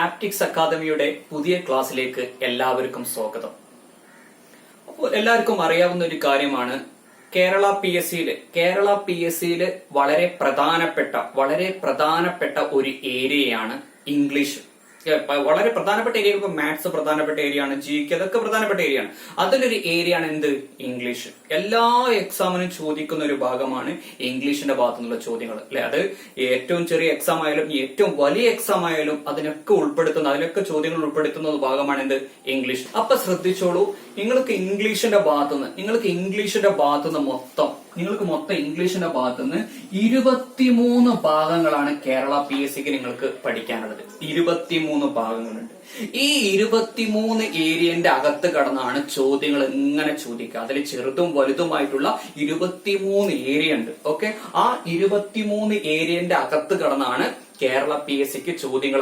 Optics അക്കാദമിയുടെ പുതിയ ക്ലാസ്സിലേക്ക് എല്ലാവർക്കും സ്വാഗതം. അപ്പോൾ എല്ലാവർക്കും അറിയാവുന്ന ഒരു കാര്യമാണ് കേരള പി എസ് സിയില് വളരെ പ്രധാനപ്പെട്ട ഒരു ഏരിയയാണ് ഇംഗ്ലീഷ്. വളരെ പ്രധാനപ്പെട്ട ഏരിയ. ഇപ്പൊ മാത്സ് പ്രധാനപ്പെട്ട ഏരിയ ആണ്, ജികെ അതൊക്കെ പ്രധാനപ്പെട്ട ഏരിയ ആണ്. അതിലൊരു ഏരിയ ആണ് എന്ത്? ഇംഗ്ലീഷ്. എല്ലാ എക്സാമിനും ചോദിക്കുന്ന ഒരു ഭാഗമാണ് ഇംഗ്ലീഷിന്റെ ഭാഗത്തു നിന്നുള്ള ചോദ്യങ്ങൾ, അല്ലെ? അത് ഏറ്റവും ചെറിയ എക്സാം ആയാലും ഏറ്റവും വലിയ എക്സാം ആയാലും അതിലൊക്കെ ചോദ്യങ്ങൾ ഉൾപ്പെടുത്തുന്ന ഭാഗമാണ് എന്ത്? ഇംഗ്ലീഷ്. അപ്പൊ ശ്രദ്ധിച്ചോളൂ, നിങ്ങൾക്ക് ഇംഗ്ലീഷിന്റെ ഭാഗത്തുനിന്ന് മൊത്തം ഇംഗ്ലീഷിന്റെ ഭാഗത്തുനിന്ന് 23 ഭാഗങ്ങളാണ് കേരള പി എസ് സിക്ക് നിങ്ങൾക്ക് പഠിക്കാനുള്ളത്. 23 ഭാഗങ്ങളുണ്ട്. ഈ 23 ഏരിയന്റെ അകത്ത് കടന്നാണ് ചോദ്യങ്ങൾ എങ്ങനെ ചോദിക്കുക. അതിൽ ചെറുതും വലുതുമായിട്ടുള്ള 23 ഏരിയ ഉണ്ട്. ഓക്കെ, ആ 23 ഏരിയന്റെ അകത്ത് കടന്നാണ് കേരള പി എസ് സിക്ക് ചോദ്യങ്ങൾ.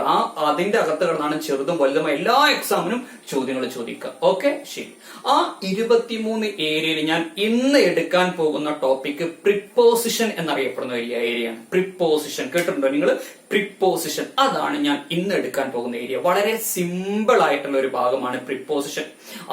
അതിന്റെ അകത്ത് കടന്നാണ് ചെറുതും വലുതുമായ എല്ലാ എക്സാമിനും ചോദ്യങ്ങൾ ചോദിക്കുക. ഓക്കെ, ശരി. ആ 23 ഏരിയയിൽ ഞാൻ ഇന്ന് എടുക്കാൻ പോകുന്ന ടോപ്പിക് പ്രിപ്പോസിഷൻ എന്നറിയപ്പെടുന്ന ഒരു ഏരിയയാണ്. പ്രിപ്പോസിഷൻ കേട്ടിട്ടുണ്ടോ നിങ്ങൾ? പ്രിപ്പോസിഷൻ, അതാണ് ഞാൻ ഇന്ന് എടുക്കാൻ പോകുന്ന ഏരിയ. വളരെ സിമ്പിൾ ആയിട്ടുള്ള ഒരു ഭാഗമാണ് പ്രിപ്പോസിഷൻ.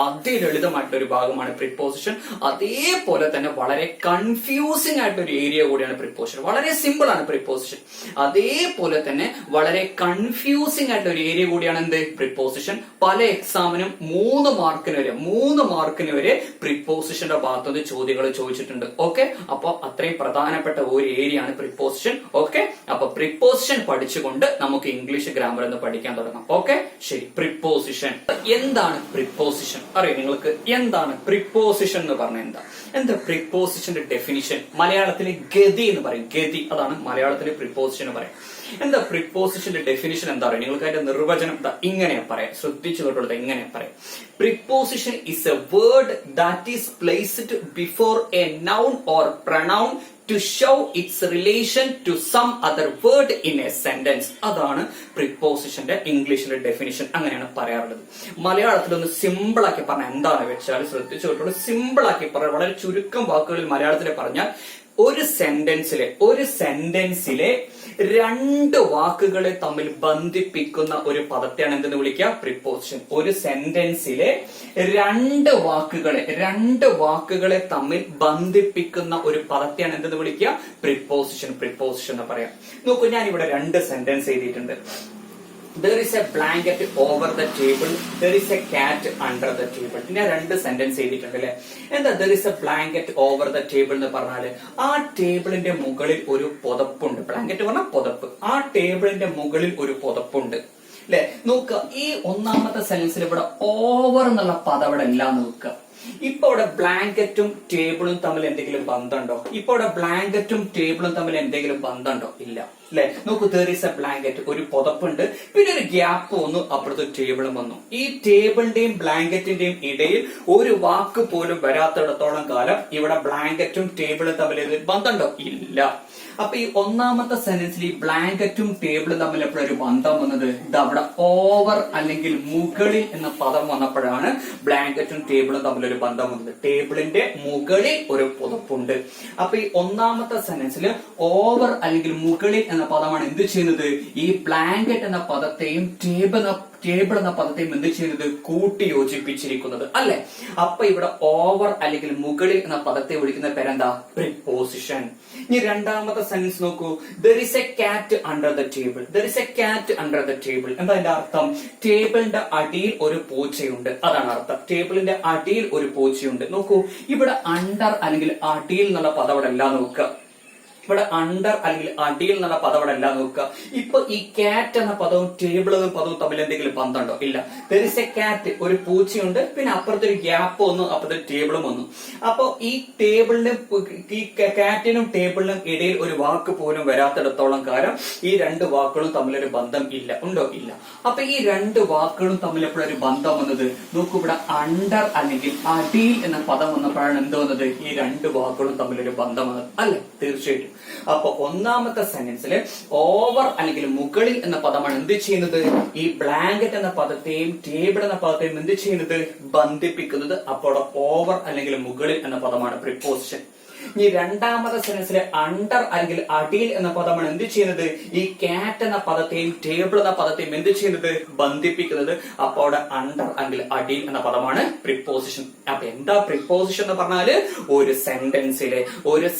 അതിലളിതമായിട്ടുള്ള ഒരു ഭാഗമാണ് പ്രിപ്പോസിഷൻ. അതേപോലെ തന്നെ വളരെ കൺഫ്യൂസിംഗ് ആയിട്ടുള്ള ഒരു ഏരിയ കൂടിയാണ് പ്രിപ്പോസിഷൻ. വളരെ സിമ്പിൾ ആണ് പ്രിപ്പോസിഷൻ, അതേപോലെ തന്നെ വളരെ കൺഫ്യൂസിംഗ് ആയിട്ടുള്ള ഒരു ഏരിയ കൂടിയാണ് എന്ത്? പ്രിപ്പോസിഷൻ. പല എക്സാമിനും 3 മാർക്കിന് വരെ പ്രിപ്പോസിഷന്റെ ഭാഗത്തുനിന്ന് ചോദ്യങ്ങൾ ചോദിച്ചിട്ടുണ്ട്. ഓക്കെ, അപ്പൊ അത്രയും പ്രധാനപ്പെട്ട ഒരു ഏരിയ ആണ് പ്രിപ്പോസിഷൻ. ഓക്കെ, അപ്പൊ പ്രിപ്പോസിഷൻ പഠിച്ചുകൊണ്ട് നമുക്ക് ഇംഗ്ലീഷ് ഗ്രാമർ എന്ന് പഠിക്കാൻ തുടങ്ങാം. ഓക്കെ, ശരി. പ്രിപ്പോസിഷൻ എന്താണ്? പ്രിപ്പോസിഷൻ അറിയാം നിങ്ങൾക്ക്? എന്താണ് പ്രിപ്പോസിഷൻ എന്ന് പറഞ്ഞാൽ എന്താ പ്രിപ്പോസിഷന്റെ ഡെഫിനിഷൻ? മലയാളത്തിൽ ഗതി എന്ന് പറയും. ഗതി, അതാണ് മലയാളത്തിൽ പ്രിപ്പോസിഷൻ എന്ന് പറയും. എന്താ പ്രിപ്പോസിഷന്റെ ഡെഫിനിഷൻ? എന്താ പറയുക? നിങ്ങൾക്ക് അതിന്റെ നിർവചനം ഇങ്ങനെ പറയാം. ശ്രദ്ധിച്ചു കേട്ടുള്ളത് ഇങ്ങനെ പറയാം. Preposition is A word that is placed before A noun or pronoun to show its relation to some other word in a sentence. അതാണ് പ്രിപ്പോസിഷന്റെ ഇംഗ്ലീഷിലെ ഡെഫിനിഷൻ. അങ്ങനെയാണ് പറയാറുള്ളത്. മലയാളത്തിൽ ഒന്ന് സിമ്പിൾ ആക്കി പറഞ്ഞാൽ എന്താണ് വെച്ചാൽ, ശ്രദ്ധിച്ചു കേട്ടോളൂ. സിമ്പിൾ ആക്കി പറയാം, വളരെ ചുരുക്കം വാക്കുകളിൽ മലയാളത്തിൽ പറഞ്ഞാൽ, ഒരു സെന്റൻസിലെ 2 വാക്കുകളെ തമ്മിൽ ബന്ധിപ്പിക്കുന്ന ഒരു പദത്തെയാണ് എന്തെന്ന് വിളിക്കുക? പ്രിപ്പോസിഷൻ. ഒരു സെന്റൻസിലെ 2 വാക്കുകളെ തമ്മിൽ ബന്ധിപ്പിക്കുന്ന ഒരു പദത്തെയാണ് എന്തെന്ന് വിളിക്കുക? പ്രിപ്പോസിഷൻ. പ്രിപ്പോസിഷൻ എന്ന് പറയാം. നോക്കൂ, ഞാൻ ഇവിടെ 2 സെന്റൻസ് എഴുതിയിട്ടുണ്ട്. There is a blanket over the table. There is a cat under the table. ഞാൻ 2 സെന്റൻസ് എഴുതിയിട്ടുണ്ട്, അല്ലെ? എന്താ there is a blanket over the table എന്ന് പറഞ്ഞാല് ആ ടേബിളിന്റെ മുകളിൽ ഒരു പുതപ്പുണ്ട്. ബ്ലാങ്കറ്റ് പറഞ്ഞാൽ പുതപ്പ്. ആ ടേബിളിന്റെ മുകളിൽ ഒരു പുതപ്പുണ്ട്, അല്ലെ? നോക്കുക, ഈ ഒന്നാമത്തെ സെന്റൻസിൽ ഇവിടെ ഓവർ എന്നുള്ള പദം ഇവിടെ ഇല്ല. നോക്കുക, ഇപ്പൊ ഇവിടെ ബ്ലാങ്കറ്റും ടേബിളും തമ്മിൽ എന്തെങ്കിലും ബന്ധമുണ്ടോ? ഇല്ല, അല്ലെ? നോക്കൂ, there is a blanket, ഒരു പുതപ്പുണ്ട്, പിന്നെ ഒരു ഗ്യാപ്പ് വന്നു, അപ്പുറത്ത് ടേബിളും വന്നു. ഈ ടേബിളിന്റെയും ബ്ലാങ്കറ്റിന്റെയും ഇടയിൽ ഒരു വാക്ക് പോലും വരാത്തിടത്തോളം കാലം ഇവിടെ ബ്ലാങ്കറ്റും ടേബിളും തമ്മിൽ ബന്ധമുണ്ടോ? ഇല്ല. അപ്പൊ ഈ ഒന്നാമത്തെ സെന്റൻസിൽ ഈ ബ്ലാങ്കറ്റും ടേബിളും തമ്മിൽ എപ്പോഴൊരു ബന്ധം വന്നത്? അവിടെ ഓവർ അല്ലെങ്കിൽ മുകളിൽ എന്ന പദം വന്നപ്പോഴാണ് ബ്ലാങ്കറ്റും ടേബിളും തമ്മിലൊരു ബന്ധം വന്നത്. ടേബിളിന്റെ മുകളിൽ ഒരു പുതപ്പുണ്ട്. അപ്പൊ ഈ ഒന്നാമത്തെ സെന്റൻസിൽ ഓവർ അല്ലെങ്കിൽ മുകളിൽ എന്ന പദമാണ് എന്ത് ചെയ്യുന്നത്? ഈ ബ്ലാങ്കറ്റ് എന്ന പദത്തെയും ടേബിൾ എന്ന പദത്തെയും എന്ത് ചെയ്യുന്നത്? കൂട്ടി യോജിപ്പിച്ചിരിക്കുന്നത്, അല്ലെ? അപ്പൊ ഇവിടെ ഓവർ അല്ലെങ്കിൽ മുകളിൽ എന്ന പദത്തെ വിളിക്കുന്ന പേരെന്താ? പ്രിപ്പോസിഷൻ. ഇനി രണ്ടാമത്തെ സെന്റൻസ് നോക്കൂ. there is a cat under the table. എന്താ അതിന്റെ അർത്ഥം? ടേബിളിന്റെ അടിയിൽ ഒരു പൂച്ചയുണ്ട്, അതാണ് അർത്ഥം. ടേബിളിന്റെ അടിയിൽ ഒരു പൂച്ചയുണ്ട്. നോക്കൂ, ഇവിടെ അണ്ടർ അല്ലെങ്കിൽ അടിയിൽ എന്നുള്ള പദം അവിടെ അല്ല. നോക്കുക, ഇവിടെ അണ്ടർ അല്ലെങ്കിൽ അടിയിൽ എന്നുള്ള പദം അവിടെ അല്ല. നോക്കുക, ഇപ്പൊ ഈ കാറ്റ് എന്ന പദവും ടേബിൾ എന്ന പദവും തമ്മിൽ എന്തെങ്കിലും ബന്ധമുണ്ടോ? ഇല്ല. there is a cat, ഒരു പൂച്ചയുണ്ട്, പിന്നെ അപ്പുറത്തൊരു ഗ്യാപ്പ് വന്നു, അപ്പുറത്തൊരു ടേബിളും വന്നു. അപ്പൊ ഈ കാറ്റിനും ടേബിളിനും ഇടയിൽ ഒരു വാക്ക് പോലും വരാത്തിടത്തോളം കാലം ഈ 2 വാക്കുകളും തമ്മിലൊരു ബന്ധം ഇല്ല. ഉണ്ടോ? ഇല്ല. അപ്പൊ ഈ 2 വാക്കുകളും തമ്മിൽ എപ്പോഴൊരു ബന്ധം വന്നത്? നോക്കൂ, ഇവിടെ അണ്ടർ അല്ലെങ്കിൽ അടിയിൽ എന്ന പദം വന്നപ്പോഴാണ് എന്ത് വന്നത്? ഈ 2 വാക്കുകളും തമ്മിലൊരു ബന്ധം വന്നത്, അല്ലെ? തീർച്ചയായിട്ടും. അപ്പൊ ഒന്നാമത്തെ സെന്റൻസിൽ ഓവർ അല്ലെങ്കിൽ മുകളിൽ എന്ന പദമാണ് എന്ത് ചെയ്യുന്നത്? ഈ ബ്ലാങ്കറ്റ് എന്ന പദത്തെയും ടേബിൾ എന്ന പദത്തെയും എന്ത് ചെയ്യുന്നത്? ബന്ധിപ്പിക്കുന്നത്. അപ്പോൾ ഓവർ അല്ലെങ്കിൽ മുകളിൽ എന്ന പദമാണ് പ്രിപ്പോസിഷൻ. ഇനി രണ്ടാമത്തെ സെന്റൻസിലെ അണ്ടർ അല്ലെങ്കിൽ അടിയിൽ എന്ന പദമാണ് എന്ത് ചെയ്യുന്നത്? ഈ കാറ്റ് എന്ന പദത്തെയും ടേബിൾ എന്ന പദത്തെയും എന്ത് ചെയ്യുന്നത്? ബന്ധിപ്പിക്കുന്നത്. അപ്പോൾ അവിടെ അണ്ടർ അല്ലെങ്കിൽ അടിയിൽ എന്ന പദമാണ് പ്രിപ്പോസിഷൻ. അപ്പൊ എന്താ പ്രിപ്പോസിഷൻ എന്ന് പറഞ്ഞാല് ഒരു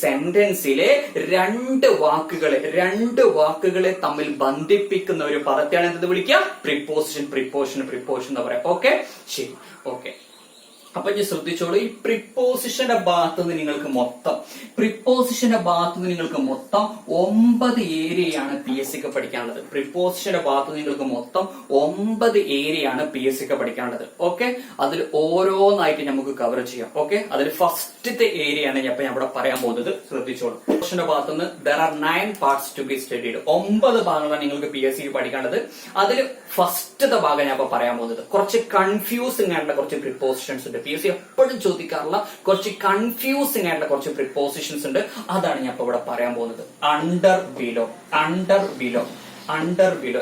സെന്റൻസിലെ രണ്ട് വാക്കുകളെ തമ്മിൽ ബന്ധിപ്പിക്കുന്ന ഒരു പദത്തെയാണ് എന്ത് വിളിക്കുക? പ്രിപ്പോസിഷൻ എന്ന് പറയാം. ഓക്കെ, ശരി, ഓക്കെ. അപ്പൊ ഞാൻ ശ്രദ്ധിച്ചോളൂ, ഈ പ്രിപ്പോസിഷന്റെ ഭാഗത്ത് നിന്ന് നിങ്ങൾക്ക് മൊത്തം 9 ഏരിയയാണ് പി എസ് സിക്ക് പഠിക്കാനുള്ളത്. പ്രിപ്പോസിഷന്റെ ഭാഗത്ത് നിങ്ങൾക്ക് മൊത്തം 9 ഏരിയയാണ് പി എസ് സിക്ക് പഠിക്കാനുള്ളത്. ഓക്കെ, അതിൽ ഓരോന്നായിട്ട് നമുക്ക് കവർ ചെയ്യാം. ഓക്കെ, അതിൽ ഫസ്റ്റത്തെ ഏരിയയാണ് ഞാൻ ഇവിടെ പറയാൻ പോകുന്നത്. ശ്രദ്ധിച്ചോളൂ, പ്രിപ്പോസിഷന്റെ ഭാഗത്ത് നിന്ന് there are 9 parts to be studied. 9 ഭാഗങ്ങളാണ് നിങ്ങൾക്ക് പി എസ് സിക്ക് പഠിക്കേണ്ടത്. അതിൽ ഫസ്റ്റത്തെ ഭാഗം ഞാൻ പറയാൻ പോകുന്നത് കുറച്ച് കൺഫ്യൂസിംഗ് ആയിട്ടുള്ള കുറച്ച് പ്രിപ്പോസിഷൻസ് ഉണ്ട്. പി എസ് സി എപ്പോഴും ചോദിക്കാറുള്ള കുറച്ച് കൺഫ്യൂസിംഗ് ആയിട്ടുള്ള കുറച്ച് പ്രിപ്പോസിഷൻസ് ഉണ്ട്. അതാണ് ഞാൻ ഇവിടെ പറയാൻ പോകുന്നത്. Under below.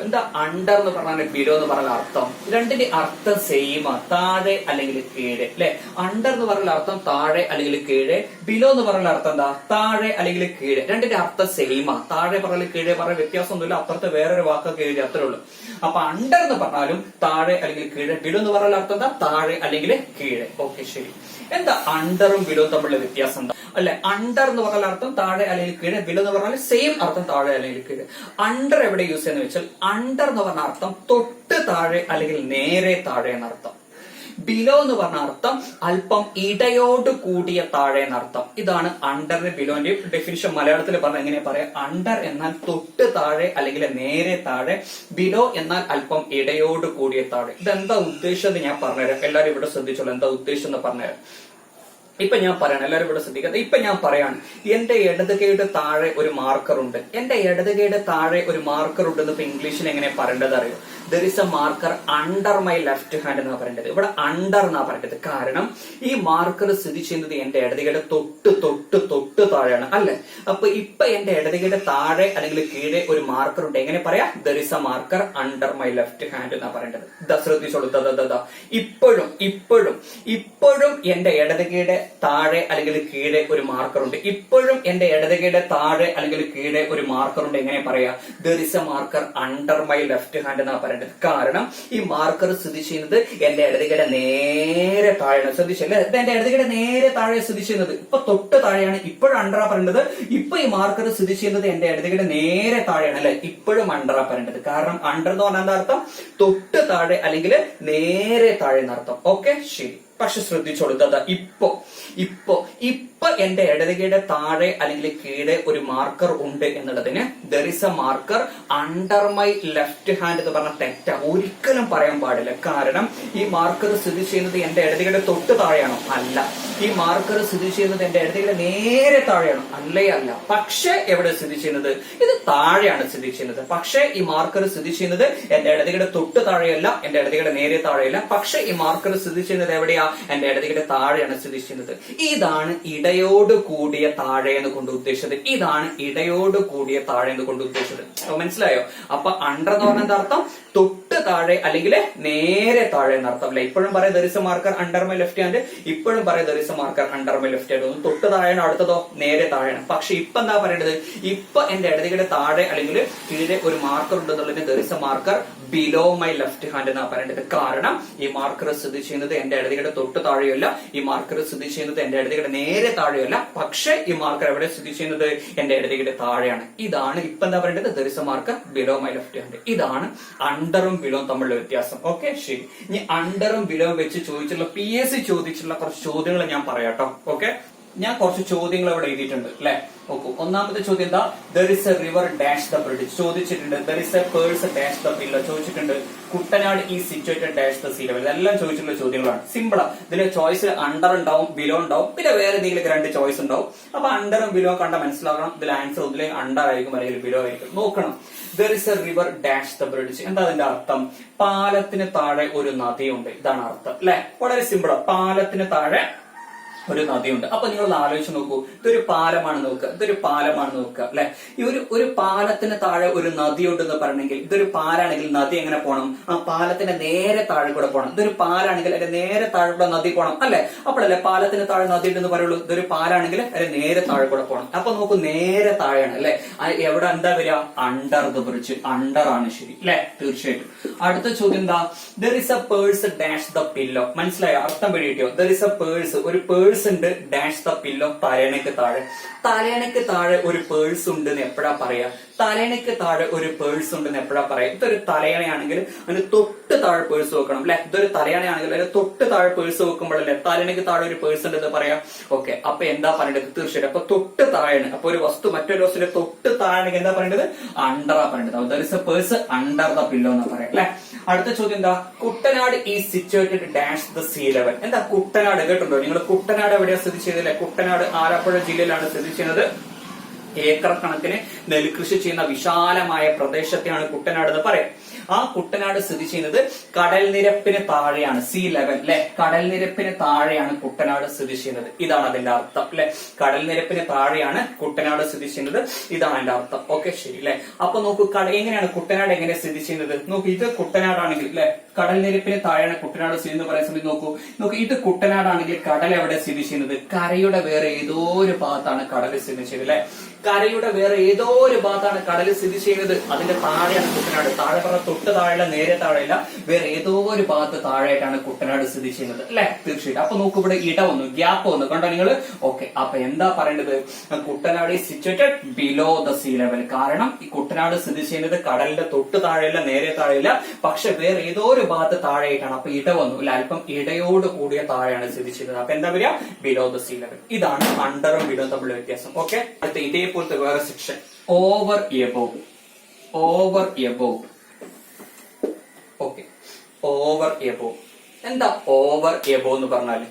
എന്താ അണ്ടർ എന്ന് പറഞ്ഞാൽ ബിലോ എന്ന് പറഞ്ഞ അർത്ഥം? രണ്ടിന്റെ അർത്ഥം സെയിം ആ, താഴെ അല്ലെങ്കിൽ കീഴെ, അല്ലെ? അണ്ടർ എന്ന് പറഞ്ഞ അർത്ഥം താഴെ അല്ലെങ്കിൽ കീഴെ, ബിലോ എന്ന് പറഞ്ഞ അർത്ഥം എന്താ? താഴെ അല്ലെങ്കിൽ കീഴെ. രണ്ടിന്റെ അർത്ഥം സെയിം ആ, താഴെ പറഞ്ഞാൽ കീഴെ പറഞ്ഞ വ്യത്യാസമൊന്നുമില്ല, അപ്പുറത്ത് വേറൊരു വാക്കൊക്കെ എഴുതി, അത്രേ ഉള്ളൂ. അപ്പൊ അണ്ടർ എന്ന് പറഞ്ഞാലും താഴെ അല്ലെങ്കിൽ കീഴെ, ബിലോ എന്ന് പറഞ്ഞ അർത്ഥം എന്താ? താഴെ അല്ലെങ്കിൽ കീഴെ. ഓക്കെ, ശരി. എന്താ അണ്ടറും ബിലോ തമ്മിലുള്ള വ്യത്യാസം എന്താ? അല്ലെ, അണ്ടർ എന്ന് പറഞ്ഞാൽ അർത്ഥം താഴെ അല്ലെങ്കിൽ കീഴെ, ബിലോ എന്ന് പറഞ്ഞാൽ സെയിം അർത്ഥം താഴെ അല്ലെങ്കിൽ കീഴെ. അണ്ടർ എവിടെ യൂസ് ചെയ്യുന്ന വെച്ചാൽ അണ്ടർ എന്ന് പറഞ്ഞ അർത്ഥം തൊട്ട് താഴെ അല്ലെങ്കിൽ നേരെ താഴെ എന്നർത്ഥം. ബിലോ എന്ന് പറഞ്ഞ അർത്ഥം അല്പം ഇടയോട് കൂടിയ താഴെ എന്നർത്ഥം. ഇതാണ് അണ്ടറിന്റെ ബിലോന്റെയും ഡെഫിനിഷൻ. മലയാളത്തിൽ പറഞ്ഞാൽ എങ്ങനെ പറയാം? അണ്ടർ എന്നാൽ തൊട്ട് താഴെ അല്ലെങ്കിൽ നേരെ താഴെ, ബിലോ എന്നാൽ അല്പം ഇടയോട് കൂടിയ താഴെ. ഇതെന്താ ഉദ്ദേശം ഞാൻ പറഞ്ഞുതരാം. എല്ലാവരും ഇവിടെ ശ്രദ്ധിച്ചോളൂ, എന്താ ഉദ്ദേശം എന്ന് പറഞ്ഞുതരാം. ഇപ്പൊ ഞാൻ പറയാണ്, എല്ലാവരും ഇവിടെ ശ്രദ്ധിക്കുക. ഇപ്പൊ ഞാൻ പറയാണ്, എന്റെ ഇടതുകൈയുടെ താഴെ ഒരു മാർക്കർ ഉണ്ട്. എന്റെ ഇടതുകൈയുടെ താഴെ ഒരു മാർക്കർ ഉണ്ടെന്ന് ഇപ്പൊ ഇംഗ്ലീഷിൽ എങ്ങനെ പറയേണ്ടത് അറിയോ? There is a marker under my left hand എന്നാ പറയേണ്ടത്. ഇവിടെ അണ്ടർ എന്നാ പറയേണ്ടത്. കാരണം ഈ മാർക്കർ സ്ഥിതി ചെയ്യുന്നത് എന്റെ ഇടതുകൈയുടെ തൊട്ട് താഴെയാണ്, അല്ലെ? അപ്പൊ ഇപ്പൊ എന്റെ ഇടതുകൈയുടെ താഴെ അല്ലെങ്കിൽ കീഴെ ഒരു മാർക്കർ ഉണ്ട്. എങ്ങനെ പറയാ? There is a marker under my left hand എന്നാ പറയേണ്ടത്. ശ്രദ്ധിച്ചോളൂ, ഇപ്പോഴും എന്റെ ഇടതുകൈയുടെ താഴെ അല്ലെങ്കിൽ കീഴെ ഒരു മാർക്കർ ഉണ്ട്. ഇപ്പോഴും എന്റെ ഇടതുകൈയുടെ താഴെ അല്ലെങ്കിൽ കീഴെ ഒരു മാർക്കർ ഉണ്ട്. എങ്ങനെ പറയാ? There is a marker under my left hand എന്നാ പറയേണ്ടത്. കാരണം ഈ മാർക്കർ സ്ഥിതി ചെയ്യുന്നത് എന്റെ ഇടതുകൈയുടെ നേരെ താഴെയാണ്. ശ്രദ്ധിച്ചല്ലേ? എന്റെ ഇടതുകൈയുടെ നേരെ താഴെ സ്ഥിതി ചെയ്യുന്നത്. ഇപ്പൊ തൊട്ട് താഴെയാണ്, ഇപ്പോഴും അണ്ടറാ പറയേണ്ടത്. ഇപ്പൊ ഈ മാർക്കർ സ്ഥിതി ചെയ്യുന്നത് എന്റെ ഇടതുകൈയുടെ നേരെ താഴെയാണ്, അല്ലെ? ഇപ്പോഴും അണ്ടറാ പറയേണ്ടത്. കാരണം അണ്ടർ എന്ന് പറഞ്ഞാൽ എന്താ അർത്ഥം? തൊട്ട് താഴെ അല്ലെങ്കിൽ നേരെ താഴെ എന്നർത്ഥം. ഓക്കെ, ശരി. പക്ഷെ ശ്രദ്ധിച്ചോളൂ, ഇപ്പൊ എന്റെ ഇടതുകൈയുടെ താഴെ അല്ലെങ്കിൽ കീഴെ ഒരു മാർക്കർ ഉണ്ട് എന്നുള്ളതിന് there is a marker under my left hand എന്ന് പറഞ്ഞ തെറ്റ ഒരിക്കലും പറയാൻ പാടില്ല. കാരണം ഈ മാർക്കർ സ്ഥിതി ചെയ്യുന്നത് എന്റെ ഇടതുകൈയുടെ തൊട്ട് താഴെയാണോ? അല്ല. ഈ മാർക്കർ സ്ഥിതി ചെയ്യുന്നത് എന്റെ ഇടതുകൈയുടെ നേരെ താഴെയാണോ? അല്ല. പക്ഷെ എവിടെ സ്ഥിതി ചെയ്യുന്നത്? ഇത് താഴെയാണ് സ്ഥിതി ചെയ്യുന്നത്. പക്ഷെ ഈ മാർക്കർ സ്ഥിതി ചെയ്യുന്നത് എന്റെ ഇടതുകൈയുടെ തൊട്ട് താഴെയല്ല, എന്റെ ഇടതുകൈയുടെ നേരെ താഴെയല്ല. പക്ഷെ ഈ മാർക്കർ സ്ഥിതി ചെയ്യുന്നത് എവിടെയാ? എന്റെ ഇടതുകൈയുടെ താഴെയാണ് സ്ഥിതി ചെയ്യുന്നത്. ഇതാണ് ഇടയോട് കൂടിയ താഴെ എന്ന് കൊണ്ട് ഉദ്ദേശിച്ചത്. മനസ്സിലായോ? അപ്പൊ അണ്ടർ എന്ന് പറഞ്ഞ അർത്ഥം തൊട്ട് താഴെ അല്ലെങ്കിൽ നേരെ താഴെ എന്നർത്ഥം. അല്ലെ? ഇപ്പോഴും പറയാം there is a marker under my left hand, ഇപ്പോഴും പറയാം there is a marker under my left hand. ഒന്ന് തൊട്ട് താഴെയാണ്, അടുത്തതോ നേരെ താഴെയാണ്. പക്ഷെ ഇപ്പൊ എന്താ പറയേണ്ടത്? ഇപ്പൊ എന്റെ ഇടതുകൈയുടെ താഴെ അല്ലെങ്കിൽ കീഴെ ഒരു മാർക്കർ ഉണ്ടെന്നുള്ളതിന് there is a marker below my left hand എന്നാ പറയേണ്ടത്. കാരണം ഈ മാർക്കർ സ്ഥിതി ചെയ്യുന്നത് എന്റെ ഇടതുകൈയുടെ തൊട്ട് താഴെയല്ല, ഈ മാർക്കർ സ്ഥിതി ചെയ്യുന്നത് എന്റെ ഇടതുകൈയുടെ നേരെ താഴെയല്ല. പക്ഷെ ഈ മാർക്കർ എവിടെ സ്ഥിതി ചെയ്യുന്നത്? എന്റെ ഇടതുകൈയുടെ താഴെയാണ്. ഇതാണ് ഇപ്പൊ എന്താ പറയേണ്ടത്? There is a marker below my left hand. ഇതാണ് അണ്ടറും ബിലോയും തമ്മിലുള്ള വ്യത്യാസം. ഓക്കെ, ശരി. ഇനി അണ്ടറും ബിലോയും വെച്ച് ചോദിച്ചിട്ടുള്ള പി എസ് സി ചോദിച്ചിട്ടുള്ള കുറച്ച് ചോദ്യങ്ങൾ ഞാൻ പറയാട്ടോ. ഓക്കെ, ഞാൻ കുറച്ച് ചോദ്യങ്ങൾ ഇവിടെ എഴുതിയിട്ടുണ്ട്, അല്ലെ? നോക്കൂ. ഒന്നാമത്തെ ചോദ്യം എന്താ? There is a river dash the bridge ചോദിച്ചിട്ടുണ്ട്. There is a purse dash the pillar ചോദിച്ചിട്ടുണ്ട്. Kuttanad is situated dash the sea level. ഇതെല്ലാം ചോദിച്ചിട്ടുള്ള ചോദ്യങ്ങളാണ്. സിമ്പിളാ. ഇതിലെ ചോയ്സിൽ അണ്ടർ ഉണ്ടാവും, ബിലോ ഉണ്ടാവും, പിന്നെ വേറെ എന്തെങ്കിലും 2 ചോയ്സ് ഉണ്ടാവും. അപ്പൊ അണ്ടറും ബിലോ കണ്ട മനസ്സിലാക്കണം. ഇതിൽ ആൻസർ ഒന്നിലെ അണ്ടർ ആയിരിക്കും അല്ലെങ്കിൽ ബിലോ ആയിരിക്കും. നോക്കണം. There is a river dash the bridge. എന്താ അതിന്റെ അർത്ഥം? പാലത്തിന് താഴെ ഒരു നദിയുണ്ട്. ഇതാണ് അർത്ഥം, അല്ലെ? വളരെ സിമ്പിളാ. പാലത്തിന് താഴെ ഒരു നദിയുണ്ട്. അപ്പൊ നിങ്ങൾ ആലോചിച്ച് നോക്കൂ, ഇതൊരു പാലമാണ് നോക്കുക, ഇതൊരു പാലമാണ് നോക്കുക അല്ലെ. ഈ ഒരു പാലത്തിന് താഴെ ഒരു നദിയുണ്ടെന്ന് പറയണമെങ്കിൽ, ഇതൊരു പാലാണെങ്കിൽ നദി എങ്ങനെ പോകണം? ആ പാലത്തിന്റെ നേരെ താഴെ കൂടെ പോകണം. ഇതൊരു പാലാണെങ്കിൽ അതിന്റെ നേരെ താഴെ കൂടെ നദി പോകണം അല്ലെ. അപ്പോഴല്ലേ പാലത്തിന് താഴെ നദി ഉണ്ടെന്ന് പറയുള്ളൂ. ഇതൊരു പാലാണെങ്കിൽ അതിന്റെ നേരെ താഴെ കൂടെ പോകണം. അപ്പൊ നോക്കൂ, നേരെ താഴെയാണ് അല്ലെ. എവിടെ എന്താ വരിക? Under the bridge. അണ്ടർ ആണ് ശരി അല്ലെ, തീർച്ചയായിട്ടും. അടുത്ത ചോദ്യം എന്താ? There is a purse dash the pillow. മനസ്സിലായോ? അർത്ഥം പിടികിട്ടിയോ? ദർ ഇസ് എ പേഴ്സ്, ഒരു പേഴ്സ് ഉണ്ട്, ഡാഷ് ദ പില്ലോ, തലയണയ്ക്ക് താഴെ. തലയണയ്ക്ക് താഴെ ഒരു പേഴ്സ് ഉണ്ടെന്ന് എപ്പോഴാ പറയാ? തലയണയ്ക്ക് താഴെ ഒരു പേഴ്സ് ഉണ്ടെന്ന് എപ്പോഴാ പറയാ? ഇതൊരു തലയണയാണെങ്കിൽ അതിന് തൊട്ട് താഴെ പേഴ്സ് വെക്കണം അല്ലെ. ഇതൊരു തലയണയാണെങ്കിൽ അതിന് തൊട്ട് താഴെ പേഴ്സ് വെക്കുമ്പോഴല്ലേ തലയണയ്ക്ക് താഴെ ഒരു പേഴ്സ് ഉണ്ടെന്ന് പറയാം. ഓക്കെ, അപ്പൊ എന്താ പറയേണ്ടത്? തീർച്ചയായിട്ടും അപ്പൊ തൊട്ട് താഴെയാണ്. അപ്പൊ ഒരു വസ്തു മറ്റൊരു വസ്തുവിന്റെ തൊട്ട് താഴെയാണെങ്കിൽ എന്താ പറയേണ്ടത്? അണ്ടറാ പറയേണ്ടത്. There is a purse under the pillow എന്ന് പറയാം അല്ലെ. അടുത്ത ചോദ്യം എന്താ? Kuttanad is situated dash the sea level. എന്താ കുട്ടനാട്? കേട്ടുണ്ടോ നിങ്ങൾ? കുട്ടനാട് എവിടെയാണ് സ്ഥിതി ചെയ്യുന്നത്? കുട്ടനാട് ആലപ്പുഴ ജില്ലയിലാണ് സ്ഥിതി ചെയ്യുന്നത്. ഏക്കർ കണക്കിന് നെൽകൃഷി ചെയ്യുന്ന വിശാലമായ പ്രദേശത്തെയാണ് കുട്ടനാട് എന്ന് പറയാം. ആ കുട്ടനാട് സ്ഥിതി ചെയ്യുന്നത് കടൽ നിരപ്പിന് താഴെയാണ്, സീ ലെവൽ അല്ലെ. കടൽ നിരപ്പിന് താഴെയാണ് കുട്ടനാട് സ്ഥിതി ചെയ്യുന്നത്. ഇതാണ് അതിന്റെ അർത്ഥം അല്ലെ. കടൽ നിരപ്പിന് താഴെയാണ് കുട്ടനാട് സ്ഥിതി ചെയ്യുന്നത്. ഇതാണ് അതിന്റെ അർത്ഥം. ഓക്കെ, ശരി അല്ലെ. അപ്പൊ നോക്കൂ, എങ്ങനെയാണ് കുട്ടനാട് എങ്ങനെ സ്ഥിതി ചെയ്യുന്നത്? നോക്കൂ, ഇത് കുട്ടനാടാണെങ്കിൽ അല്ലെ, കടൽ നിരപ്പിന് താഴെയാണ് കുട്ടനാട് സ്ഥിതി എന്ന് പറയുന്ന സമയത്ത് നോക്കൂ, ഇത് കുട്ടനാടാണെങ്കിൽ കടൽ എവിടെ സ്ഥിതി ചെയ്യുന്നത്? കരയുടെ വേറെ ഏതോ ഒരു ഭാഗത്താണ് കടൽ സ്ഥിതി ചെയ്യുന്നത് അല്ലെ. കരയുടെ വേറെ ഏതോ ഒരു ഭാഗത്താണ് കടൽ സ്ഥിതി ചെയ്യുന്നത്. അതിന്റെ താഴെയാണ് കുട്ടനാട്. താഴെ പറഞ്ഞ തൊട്ട് താഴെയല്ല, നേരെ താഴെയല്ല, വേറെ ഏതോ ഒരു ഭാഗത്ത് താഴെയായിട്ടാണ് കുട്ടനാട് സ്ഥിതി ചെയ്യുന്നത് അല്ലെ. തീർച്ചയായിട്ടും. അപ്പൊ നോക്കൂ, ഇവിടെ ഇട വന്നു, ഗ്യാപ്പ് വന്നു, കണ്ടോ നിങ്ങൾ? ഓക്കെ, അപ്പൊ എന്താ പറയേണ്ടത്? Kuttanad is situated below the sea level. കാരണം ഈ കുട്ടനാട് സ്ഥിതി ചെയ്യുന്നത് കടലിന്റെ തൊട്ട് താഴെയല്ല, നേരെ താഴെയല്ല, പക്ഷെ വേറെ ഏതോ ഒരു ഭാഗത്ത് താഴെയായിട്ടാണ്. അപ്പൊ ഇട വന്നു അല്ലെ, അല്പം ഇടയോട് കൂടിയ താഴെയാണ് സ്ഥിതി ചെയ്യുന്നത്. അപ്പൊ എന്താ വരിക? Below the sea level. ഇതാണ് അണ്ടറും ബിലോ തമ്മിലുള്ള വ്യത്യാസം. ഓക്കെ, അടുത്ത ഇതേപോലത്തെ വേറെ section, over above. Over above. Okay, over above. എന്താ ഓവർ എബോവ് എന്ന് പറഞ്ഞാല്?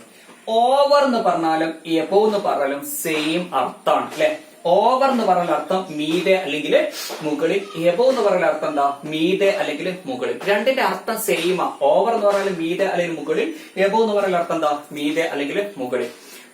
ഓവർ എന്ന് പറഞ്ഞാലും എബോവ് എന്ന് പറഞ്ഞാലും സെയിം അർത്ഥാണ് അല്ലെ. ഓവർ എന്ന് പറഞ്ഞ അർത്ഥം മീതെ അല്ലെങ്കിൽ മുകളിൽ. എബോവ് എന്ന് പറയുന്ന അർത്ഥം എന്താ? മീതെ അല്ലെങ്കിൽ മുകളിൽ. രണ്ടിന്റെ അർത്ഥം സെയിമാ. ഓവർ എന്ന് പറഞ്ഞാൽ മീതെ അല്ലെങ്കിൽ മുകളിൽ. എബോവ് എന്ന് പറയുന്ന അർത്ഥം എന്താ? മീതെ അല്ലെങ്കിൽ മുകളിൽ.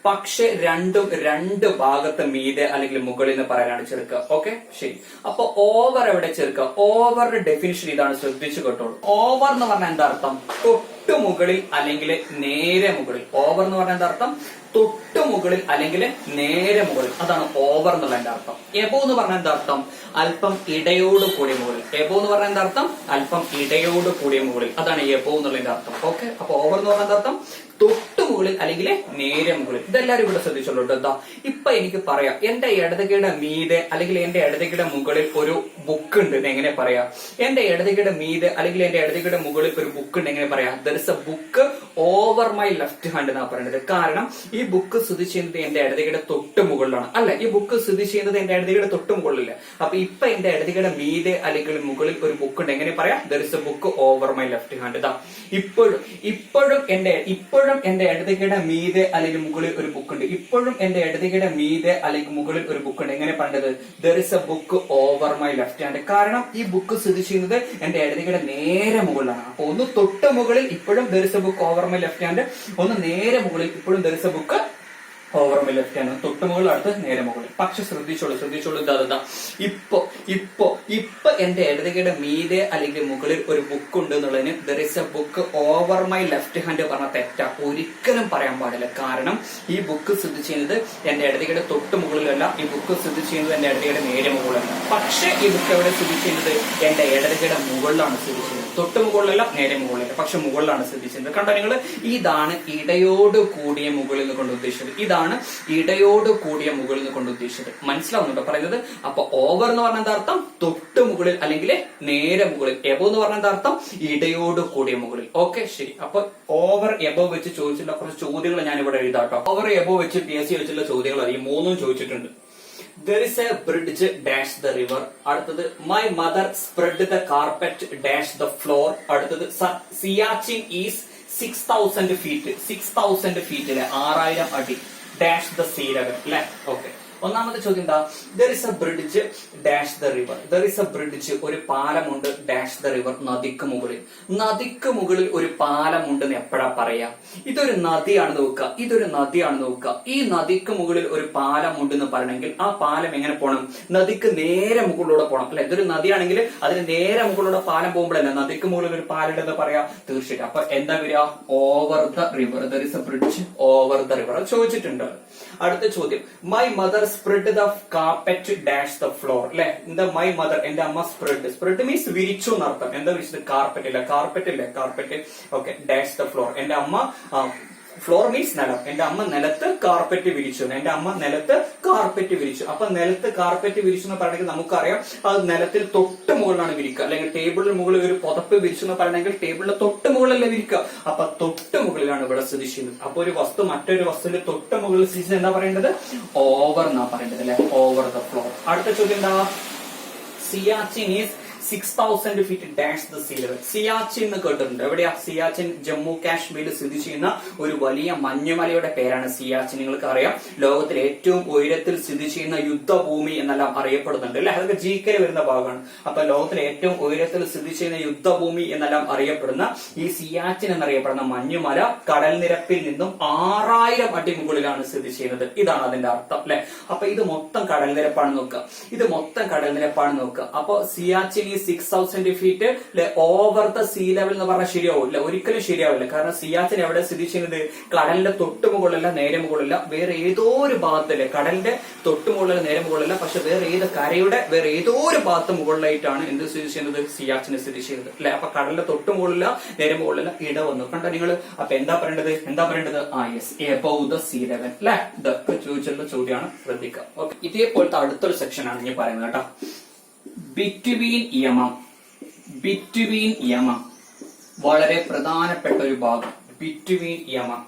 പക്ഷെ രണ്ടും രണ്ട് ഭാഗത്ത് മീതെ അല്ലെങ്കിൽ മുകളിൽ എന്ന് പറയാനാണ് ചേർക്കുക. ഓക്കെ, ശരി. അപ്പൊ ഓവർ എവിടെ ചേർക്കുക? ഓവറിന്റെ ഡെഫിനിഷൻ ഇതാണ്, ശ്രദ്ധിച്ചു കേട്ടോളൂ. ഓവർ എന്ന് പറഞ്ഞാൽ എന്താ അർത്ഥം? തൊട്ട് മുകളിൽ അല്ലെങ്കിൽ നേരെ മുകളിൽ. ഓവർ എന്ന് പറഞ്ഞാൽ എന്താ അർത്ഥം? തൊട്ട് മുകളിൽ അല്ലെങ്കിൽ നേരെ മുകളിൽ. അതാണ് ഓവർ എന്നുള്ളതിന്റെ അർത്ഥം. എബോ എന്ന് പറഞ്ഞാൽ എന്താ അർത്ഥം? അല്പം ഇടയോട് കൂടിയ മുകളിൽ. എബോ എന്ന് പറഞ്ഞാൽ എന്താ അർത്ഥം? അല്പം ഇടയോട് കൂടിയ മുകളിൽ. അതാണ് എബോ എന്നുള്ളതിന്റെ അർത്ഥം. ഓക്കെ, അപ്പൊ ഓവർ എന്ന് പറഞ്ഞാൽ എന്താ അർത്ഥം? തൊട്ട് മുകളിൽ അല്ലെങ്കിൽ നേരെ മുകളിൽ. ഇതെല്ലാരും ഇവിടെ ശ്രദ്ധിച്ചോളൂ. എന്താ ഇപ്പൊ എനിക്ക് പറയാം, എന്റെ ഇടതുകയുടെ മീതെ അല്ലെങ്കിൽ എന്റെ ഇടതുകയുടെ മുകളിൽ ഒരു ബുക്ക് ഉണ്ട് എന്ന് എങ്ങനെ പറയാ? എന്റെ ഇടതുകയുടെ മീതെ അല്ലെങ്കിൽ എന്റെ ഇടതുകയുടെ മുകളിൽ ഒരു ബുക്ക് ഉണ്ട് എങ്ങനെ പറയാം? There is A book over my left hand എന്നാ പറയുന്നത്. കാരണം ഈ ബുക്ക് സ്ഥിതി ചെയ്യുന്നത് എന്റെ ഇടതുകയുടെ തൊട്ട് മുകളിലാണ് അല്ലെ. ഈ ബുക്ക് സ്ഥിതി ചെയ്യുന്നത് എന്റെ ഇടതുകയുടെ തൊട്ട് മുകളിലില്ല. അപ്പൊ ഇപ്പൊ എന്റെ ഇടതുകയുടെ മീതെ അല്ലെങ്കിൽ മുകളിൽ ഒരു ബുക്ക് ഉണ്ട് എങ്ങനെ പറയാം? There is A book over my left hand. ഇതാ ഇപ്പോഴും എന്റെ ഇടതുകയുടെ മീതെ അല്ലെങ്കിൽ മുകളിൽ ഒരു ബുക്ക് ഉണ്ട്. ഇപ്പോഴും എന്റെ ഇടതുകയുടെ മീതെ അല്ലെങ്കിൽ മുകളിൽ ഒരു ബുക്ക് ഉണ്ട്. എങ്ങനെ പറഞ്ഞത്? There is A book over my left hand. കാരണം ഈ ബുക്ക് സ്ഥിതി ചെയ്യുന്നത് എന്റെ ഇടതുകയുടെ നേരെ മുകളിലാണ്. അപ്പൊ ഒന്ന് തൊട്ട് മുകളിൽ ഇപ്പോഴും there is A book over my left hand, ഒന്ന് നേരെ മുകളിൽ ഇപ്പോഴും there is A book over my left hand. തൊട്ട് മുകളിൽ അടുത്ത് നേരെ മുകളിൽ. പക്ഷെ ശ്രദ്ധിച്ചോളൂ ഇതാ ഇപ്പൊ എന്റെ ഇടതുകയുടെ മീതെ അല്ലെങ്കിൽ മുകളിൽ ഒരു ബുക്ക് ഉണ്ട് എന്നുള്ളതിന് there is A book over my left hand പറഞ്ഞ തെറ്റാ. ഒരിക്കലും പറയാൻ പാടില്ല. കാരണം ഈ ബുക്ക് സ്ഥിതി ചെയ്യുന്നത് എന്റെ ഇടതുകയുടെ തൊട്ട് മുകളിലല്ല, ഈ ബുക്ക് സ്ഥിതി ചെയ്യുന്നത് എന്റെ ഇടതുകയുടെ നേരെ മുകളിലല്ല. പക്ഷെ ഈ ബുക്ക് എവിടെ സ്ഥിതി ചെയ്യുന്നത്? എന്റെ ഇടതുകയുടെ മുകളിലാണ് സ്ഥിതി ചെയ്യുന്നത്. തൊട്ട് മുകളിലല്ല, നേരെ മുകളിലല്ല, പക്ഷെ മുകളിലാണ് സ്ഥിതി ചെയ്യുന്നത്. കണ്ടോ നിങ്ങൾ? ഇതാണ് ഇടയോട് കൂടിയ മുകളിൽ കൊണ്ട് ഉദ്ദേശിച്ചത്. ഇതാണ് ഇടയോട് കൂടിയ മുകളിൽ കൊണ്ട് ഉദ്ദേശിച്ചത്. മനസ്സിലാവുന്നുണ്ടോ പറയുന്നത്? അപ്പൊ ഓവർ എന്ന് പറഞ്ഞ എന്താ അർത്ഥം? തൊട്ട് മുകളിൽ അല്ലെങ്കിൽ നേരെ മുകളിൽ. എബോ എന്ന് പറഞ്ഞ എന്താ അർത്ഥം? ഇടയോട് കൂടിയ മുകളിൽ. ഓക്കെ, ശരി. അപ്പൊ ഓവർ എബോ വെച്ച് ചോദിച്ചിട്ടുള്ള കുറച്ച് ചോദ്യങ്ങൾ ഞാൻ ഇവിടെ എഴുതാട്ടോ. ഓവർ എബോ വെച്ച് PSC വെച്ചുള്ള ചോദ്യങ്ങൾ ഈ മൂന്നും ചോദിച്ചിട്ടുണ്ട്. There is a bridge dash the river. അടുത്തത് my mother spread the carpet dash the floor. അടുത്തത് Siachen is 6000 feet. 6000 feet 6000 അടി dash the sea level. അല്ലെ? ഓക്കെ, ഒന്നാമത്തെ ചോദ്യം എന്താ? There is A bridge dash the river. There is A bridge, ഒരു പാലമുണ്ട്, dash the river, നദിക്ക് മുകളിൽ. നദിക്ക് മുകളിൽ ഒരു പാലമുണ്ടെന്ന് എപ്പോഴാ പറയാ? ഇതൊരു നദിയാണ് നോക്കുക, ഇതൊരു നദിയാണ് നോക്കുക. ഈ നദിക്ക് മുകളിൽ ഒരു പാലമുണ്ടെന്ന് പറയണമെങ്കിൽ ആ പാലം എങ്ങനെ പോകണം? നദിക്ക് നേരെ മുകളിലൂടെ പോകണം അല്ലെ? ഇതൊരു നദിയാണെങ്കിൽ അതിന് നേരെ മുകളിലൂടെ പാലം പോകുമ്പോഴല്ല നദിക്ക് മുകളിൽ ഒരു പാലുണ്ടെന്ന് പറയാ, തീർച്ചയായിട്ടും. അപ്പൊ എന്താ വരിക? Over the river. There is A bridge over the river. ചോദിച്ചിട്ടുണ്ട്. അടുത്ത ചോദ്യം, my mother spread the carpet dash the floor അല്ലെ? എന്താ മൈ മദർ, എന്റെ അമ്മ സ്പ്രെഡ്. സ്പ്രെഡ് മീൻസ് വിരിച്ചു എന്നർത്ഥം. എന്താ വിരിച്ചത്? കാർപ്പറ്റ് ഇല്ല, കാർപ്പറ്റ് ഇല്ലേ, carpet. Okay, dash the floor, എന്റെ അമ്മ, ഫ്ലോർ മീൻസ് നിലം, എന്റെ അമ്മ നിലത്ത് കാർപ്പറ്റ് വിരിച്ചു. എന്റെ അമ്മ നിലത്ത് കാർപ്പറ്റ് വിരിച്ചു. അപ്പൊ നിലത്ത് കാർപ്പറ്റ് വിരിച്ചു എന്ന് പറയണമെങ്കിൽ നമുക്കറിയാം അത് നിലത്തിൽ തൊട്ട് മുകളിലാണ് വിരിക്കുക. അല്ലെങ്കിൽ ടേബിളിന് മുകളിൽ ഒരു പുതപ്പ് വിരിച്ചു എന്ന് പറയണമെങ്കിൽ ടേബിളിന്റെ തൊട്ട് മുകളിലല്ലേ വിരിക്കുക. അപ്പൊ തൊട്ട് മുകളിലാണ് ഇവിടെ സ്ഥിതി ചെയ്യുന്നത്. അപ്പൊ ഒരു വസ്തു മറ്റൊരു വസ്തുവിന്റെ തൊട്ട് മുകളിൽ സ്ഥിതി ചെയ്യുന്നത് എന്താ പറയേണ്ടത്? ഓവർ എന്നാ പറയേണ്ടത് അല്ലെ? Over the floor. അടുത്ത ചോദ്യം എന്താ? Siachen is 6000 feet dash the sea level. Siachen എന്ന് കേട്ടിട്ടുണ്ട്. എവിടെയാ സിയാച്ചിൻ? ജമ്മു കാശ്മീരിൽ സ്ഥിതി ചെയ്യുന്ന ഒരു വലിയ മഞ്ഞുമലയുടെ പേരാണ് സിയാച്ചിൻ. നിങ്ങൾക്ക് അറിയാം ലോകത്തിലെ ഏറ്റവും ഉയരത്തിൽ സ്ഥിതി ചെയ്യുന്ന യുദ്ധഭൂമി എന്നെല്ലാം അറിയപ്പെടുന്നുണ്ട് അല്ലെ? അതൊക്കെ GK വരുന്ന ഭാഗമാണ്. അപ്പൊ ലോകത്തിലെ ഏറ്റവും ഉയരത്തിൽ സ്ഥിതി ചെയ്യുന്ന യുദ്ധഭൂമി എന്നെല്ലാം അറിയപ്പെടുന്ന ഈ സിയാച്ചിൻ എന്നറിയപ്പെടുന്ന മഞ്ഞുമല കടൽ നിരപ്പിൽ നിന്നും 6000 അടി മുകളിലാണ് സ്ഥിതി ചെയ്യുന്നത്. ഇതാണ് അതിന്റെ അർത്ഥം അല്ലെ? അപ്പൊ ഇത് മൊത്തം കടൽ നിരപ്പാണ് നോക്കുക. ഇത് മൊത്തം കടൽ നിരപ്പാണ് നോക്കുക. അപ്പൊ Siachen 6000 feet over the sea level എന്ന് പറഞ്ഞാൽ ശരിയാവില്ല, ഒരിക്കലും ശരിയാവില്ല. കാരണം സിയാച്ചിൻ എവിടെ സ്ഥിതി ചെയ്യുന്നത്? കടലിന്റെ തൊട്ട് മുകളിലല്ല, നേരെ മുകളിലല്ല, വേറെ ഏതോ ഒരു ഭാഗത്തല്ലേ. കടലിന്റെ തൊട്ട് മുകളിലല്ല, നേരെ മുകളിലല്ല, പക്ഷെ വേറെ ഏത് കരയുടെ വേറെ ഏതോ ഒരു ഭാഗത്ത് മുകളിലായിട്ടാണ് എന്ത് സ്ഥിതി ചെയ്യുന്നത്? സിയാച്ചിന് സ്ഥിതി ചെയ്യുന്നത് അല്ലെ? അപ്പൊ കടലിന്റെ തൊട്ട് മുകളില, നേരെ മുകളിലല്ല, ഇട വന്നു. കണ്ടോ നിങ്ങൾ? അപ്പൊ എന്താ പറയേണ്ടത്? Yes, above the sea level അല്ലെ? ഇതൊക്കെ ചോദിച്ചുള്ള ചോദ്യമാണ്, ശ്രദ്ധിക്കുക. ഓക്കെ, ഇതേപോലത്തെ അടുത്തൊരു സെക്ഷൻ ആണ് ഞാൻ പറയുന്നത് കേട്ടോ. ബിറ്റ്വീൻ യമം. ബിറ്റ്വീൻ യമം വളരെ പ്രധാനപ്പെട്ട ഒരു ഭാഗം. ബിറ്റ്വീൻ യമം.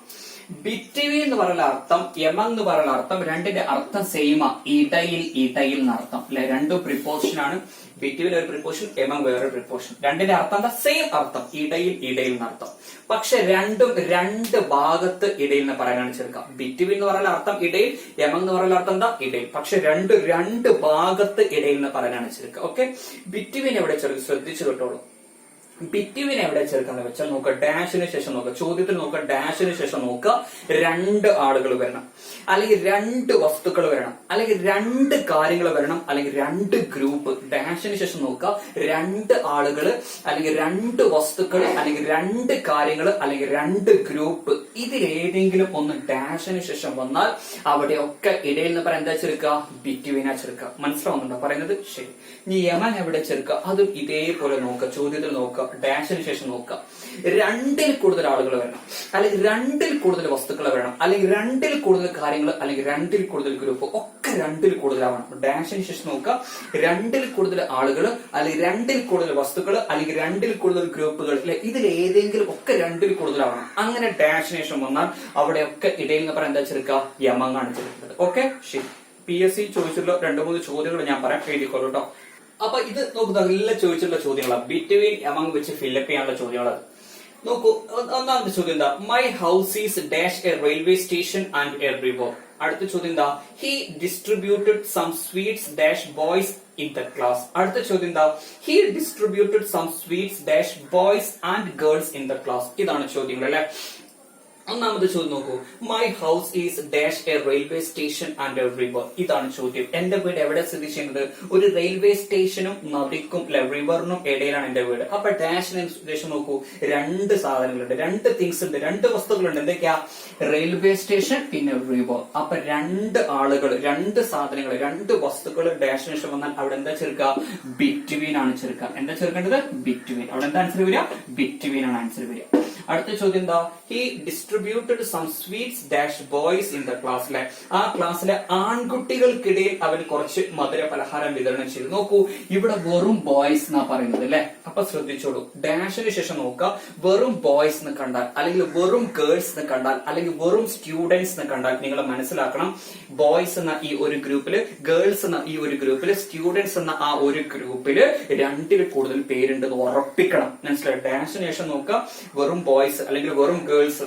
ബിറ്റ്വീൻ എന്ന് പറയുന്ന അർത്ഥം, യമം എന്ന് പറയുന്ന അർത്ഥം, രണ്ടിന്റെ അർത്ഥം സെയിമ. ഇടയിൽ, ഇടയിൽ എന്നർത്ഥം അല്ലെ? രണ്ടും പ്രിപ്പോസിഷൻ ആണ്. ബിറ്റ്വീൻ ഒരു പ്രിപ്പോസിഷൻ, യമം വേറൊരു പ്രിപ്പോസിഷൻ. രണ്ടിന്റെ അർത്ഥം എന്താ? സെയിം അർത്ഥം, ഇടയിൽ, ഇടയിൽ എന്നർത്ഥം. പക്ഷെ രണ്ടും രണ്ട് ഭാഗത്ത് ഇടയിൽ എന്ന് പറയാനാണ് ചേർക്കുക. ബിറ്റ്വീൻ എന്ന് പറയുന്ന അർത്ഥം ഇടയിൽ, യമം എന്ന് പറയുന്ന അർത്ഥം എന്താ? ഇടയിൽ. പക്ഷെ രണ്ട് ഭാഗത്ത് ഇടയിൽ എന്ന് പറയാനാണ് ചേർക്കുക. ഓക്കെ, ബിറ്റ്വീൻ എവിടെ ചേർക്കും? ശ്രദ്ധിച്ചു കേട്ടോളൂ. ബിറ്റ്വീൻ എവിടെ ചേർക്കാന്ന് വെച്ചാൽ നോക്കുക, ഡാഷിന് ശേഷം നോക്കുക, ചോദ്യത്തിൽ നോക്കുക, ഡാഷിന് ശേഷം നോക്കുക, രണ്ട് ആളുകൾ വരണം, അല്ലെങ്കിൽ രണ്ട് വസ്തുക്കൾ വരണം, അല്ലെങ്കിൽ രണ്ട് കാര്യങ്ങൾ വരണം, അല്ലെങ്കിൽ രണ്ട് ഗ്രൂപ്പ്. ഡാഷിന് ശേഷം നോക്കുക, രണ്ട് ആളുകൾ, അല്ലെങ്കിൽ രണ്ട് വസ്തുക്കൾ, അല്ലെങ്കിൽ രണ്ട് കാര്യങ്ങൾ, അല്ലെങ്കിൽ രണ്ട് ഗ്രൂപ്പ്. ഇതിലേതെങ്കിലും ഒന്ന് ഡാഷിന് ശേഷം വന്നാൽ അവിടെയൊക്കെ ഇടയിൽ നിന്ന് പറയാൻ എന്താ ചേർക്കുക? ബിറ്റ്വീനാ ചേർക്കുക. മനസ്സിലാവുന്നുണ്ടോ പറയുന്നത്? ശരി. ഇനി യമൻ എവിടെ ചേർക്കുക? അതും ഇതേപോലെ നോക്കുക, ചോദ്യത്തിൽ നോക്കുക, ഡാഷിന് ശേഷം നോക്കുക. രണ്ടിൽ കൂടുതൽ ആളുകൾ വരണം, അല്ലെങ്കിൽ രണ്ടിൽ കൂടുതൽ വസ്തുക്കൾ വരണം, അല്ലെങ്കിൽ രണ്ടിൽ കൂടുതൽ കാര്യങ്ങൾ, അല്ലെങ്കിൽ രണ്ടിൽ കൂടുതൽ ഗ്രൂപ്പ്. ഒക്കെ രണ്ടിൽ കൂടുതലാവണം. ഡാഷിന് ശേഷം നോക്കുക, രണ്ടിൽ കൂടുതൽ ആളുകൾ, അല്ലെങ്കിൽ രണ്ടിൽ കൂടുതൽ വസ്തുക്കൾ, അല്ലെങ്കിൽ രണ്ടിൽ കൂടുതൽ ഗ്രൂപ്പുകൾ. ഇതിൽ ഏതെങ്കിലും ഒക്കെ രണ്ടിൽ കൂടുതലാവണം. അങ്ങനെ ഡാഷിന് ശേഷം വന്നാൽ അവിടെയൊക്കെ ഇടയിൽ നിന്ന് പറയാൻ എന്താ ചേർക്കുക? യമങ്ങാണ് ചേർക്കുന്നത്. ഓക്കെ, ശരി. PSC ചോദിച്ചിട്ടുള്ള 2-3 ചോദ്യങ്ങൾ ഞാൻ പറയാം, എഴുതിക്കോളൂ കേട്ടോ. അപ്പൊ ഇത് നോക്കൂ, നല്ല ചോദിച്ചിട്ടുള്ള ചോദ്യങ്ങളാണ്. ബിറ്റ്വീൻ യമങ് വെച്ച് ഫില്ലപ്പ് ചെയ്യാനുള്ള ചോദ്യങ്ങളാണ്. നോക്കൂ, ഒന്നാമത്തെ ചോദ്യം എന്താ? My house is dash a railway station and a river. അടുത്ത ചോദ്യം എന്താ? He distributed some sweets dash boys in the class. അടുത്ത ചോദ്യം എന്താ? He distributed some sweets dash boys and girls in the class. ഇതാണ് ചോദ്യങ്ങൾ അല്ലെ? ഒന്നാമത്തെ ചോദ്യം നോക്കൂ, my house is dash a railway station and a river. ഇതാണ് ചോദ്യം. എന്റെ വീട് എവിടെ സ്ഥിതി ചെയ്യുന്നത്? ഒരു റെയിൽവേ സ്റ്റേഷനും നദിക്കും റിവറിനും ഇടയിലാണ് എന്റെ വീട്. അപ്പൊ ഡാഷിന് ശേഷം നോക്കൂ, രണ്ട് സാധനങ്ങളുണ്ട്, രണ്ട് തിങ്സ് ഉണ്ട്, രണ്ട് വസ്തുക്കളുണ്ട്. എന്തൊക്കെയാ? റെയിൽവേ സ്റ്റേഷൻ, പിന്നെ റിവർ. അപ്പൊ രണ്ട് ആളുകൾ, രണ്ട് സാധനങ്ങൾ, രണ്ട് വസ്തുക്കൾ ഡാഷിന് ശേഷം വന്നാൽ അവിടെ എന്താ ചേർക്കുക? ബിറ്റ്വീൻ ആണ് ചേർക്കുക. എന്താ ചേർക്കേണ്ടത്? ബിറ്റ്വീൻ. അവിടെ എന്താ ആൻസർ വരിക? ബിറ്റ്വീൻ ആണ് ആൻസർ വരിക. അടുത്ത ചോദ്യം എന്താ? He distributed some sweets dash boys in the ക്ലാസ്സിലെ. ആ ക്ലാസ്സിലെ ആൺകുട്ടികൾക്കിടയിൽ അവൻ കുറച്ച് മധുര പലഹാരം വിതരണം ചെയ്തു. നോക്കൂ, ഇവിടെ വെറും ബോയ്സ് എന്നാ പറയുന്നത് അല്ലെ? അപ്പൊ ശ്രദ്ധിച്ചോളൂ, ഡാഷിന് ശേഷം നോക്കുക, വെറും ബോയ്സ് എന്ന് കണ്ടാൽ, അല്ലെങ്കിൽ വെറും ഗേൾസ് എന്ന് കണ്ടാൽ, അല്ലെങ്കിൽ വെറും സ്റ്റുഡൻസ് എന്ന് കണ്ടാൽ നിങ്ങൾ മനസ്സിലാക്കണം, ബോയ്സ് എന്ന ഈ ഒരു ഗ്രൂപ്പില്, ഗേൾസ് എന്ന ഈ ഒരു ഗ്രൂപ്പില്, സ്റ്റുഡൻസ് എന്ന ആ ഒരു ഗ്രൂപ്പില് രണ്ടിൽ കൂടുതൽ പേരുണ്ടെന്ന് ഉറപ്പിക്കണം. മനസ്സിലായി? ഡാഷിന് ശേഷം നോക്കുക, വെറും ബോയ്സ് അല്ലെങ്കിൽ വെറും ഗേൾസ്,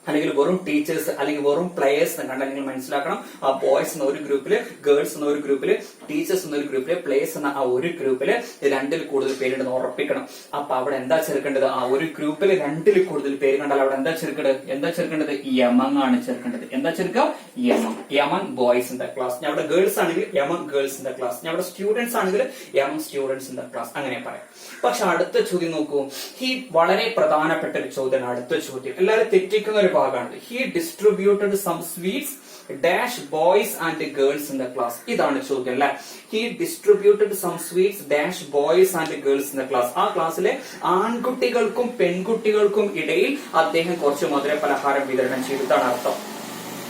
അല്ലെങ്കിൽ വെറും ടീച്ചേഴ്സ് അല്ലെങ്കിൽ വെറും പ്ലേയേഴ്സ് എന്ന് കണ്ടാൽ നിങ്ങൾ മനസ്സിലാക്കണം. ആ ബോയ്സ് എന്ന ഒരു ഗ്രൂപ്പില്, ഗേൾസ് എന്ന ഒരു ഗ്രൂപ്പില്, ടീച്ചേഴ്സ് എന്ന ഒരു ഗ്രൂപ്പില്, പ്ലേയേഴ്സ് എന്ന ആ ഒരു ഗ്രൂപ്പില് രണ്ടിൽ കൂടുതൽ പേരുണ്ടെന്ന് ഉറപ്പിക്കണം. അപ്പൊ അവിടെ എന്താ ചേർക്കേണ്ടത്? ആ ഒരു ഗ്രൂപ്പില് രണ്ടിൽ കൂടുതൽ പേര് കണ്ടാൽ അവിടെ എന്താ ചേർക്കേണ്ടത്? യമങ് ആണ് ചേർക്കേണ്ടത്. എന്താ ചേർക്കുക? യമങ് ബോയ്സ് ഇൻ ദ ക്ലാസ്. ഞാൻ അവിടെ ഗേൾസ് ആണെങ്കിൽ യമങ് ഗേൾസ് ഇൻ ദ ക്ലാസ്. ഞാൻ അവിടെ സ്റ്റുഡൻസ് ആണെങ്കിൽ യമങ് സ്റ്റുഡൻസ് ഇൻ ദ ക്ലാസ്. അങ്ങനെ പറയാം. പക്ഷെ അടുത്ത ചോദ്യം നോക്കൂ. ഈ വളരെ പ്രധാനപ്പെട്ട ഒരു ചോദ്യമാണ് അടുത്ത ചോദ്യം. എല്ലാവരും തെറ്റിക്കുന്ന ഒരു ഭാഗമാണ്. He distributed some sweets dash boys and girls in the class. ഇതാണ് ചോദ്യം അല്ലെ. He distributed some sweets dash boys and girls in the class. ആ ക്ലാസ്സിലെ ആൺകുട്ടികൾക്കും പെൺകുട്ടികൾക്കും ഇടയിൽ അദ്ദേഹം കുറച്ച് മധുര പലഹാരം വിതരണം ചെയ്തതാണ് അർത്ഥം.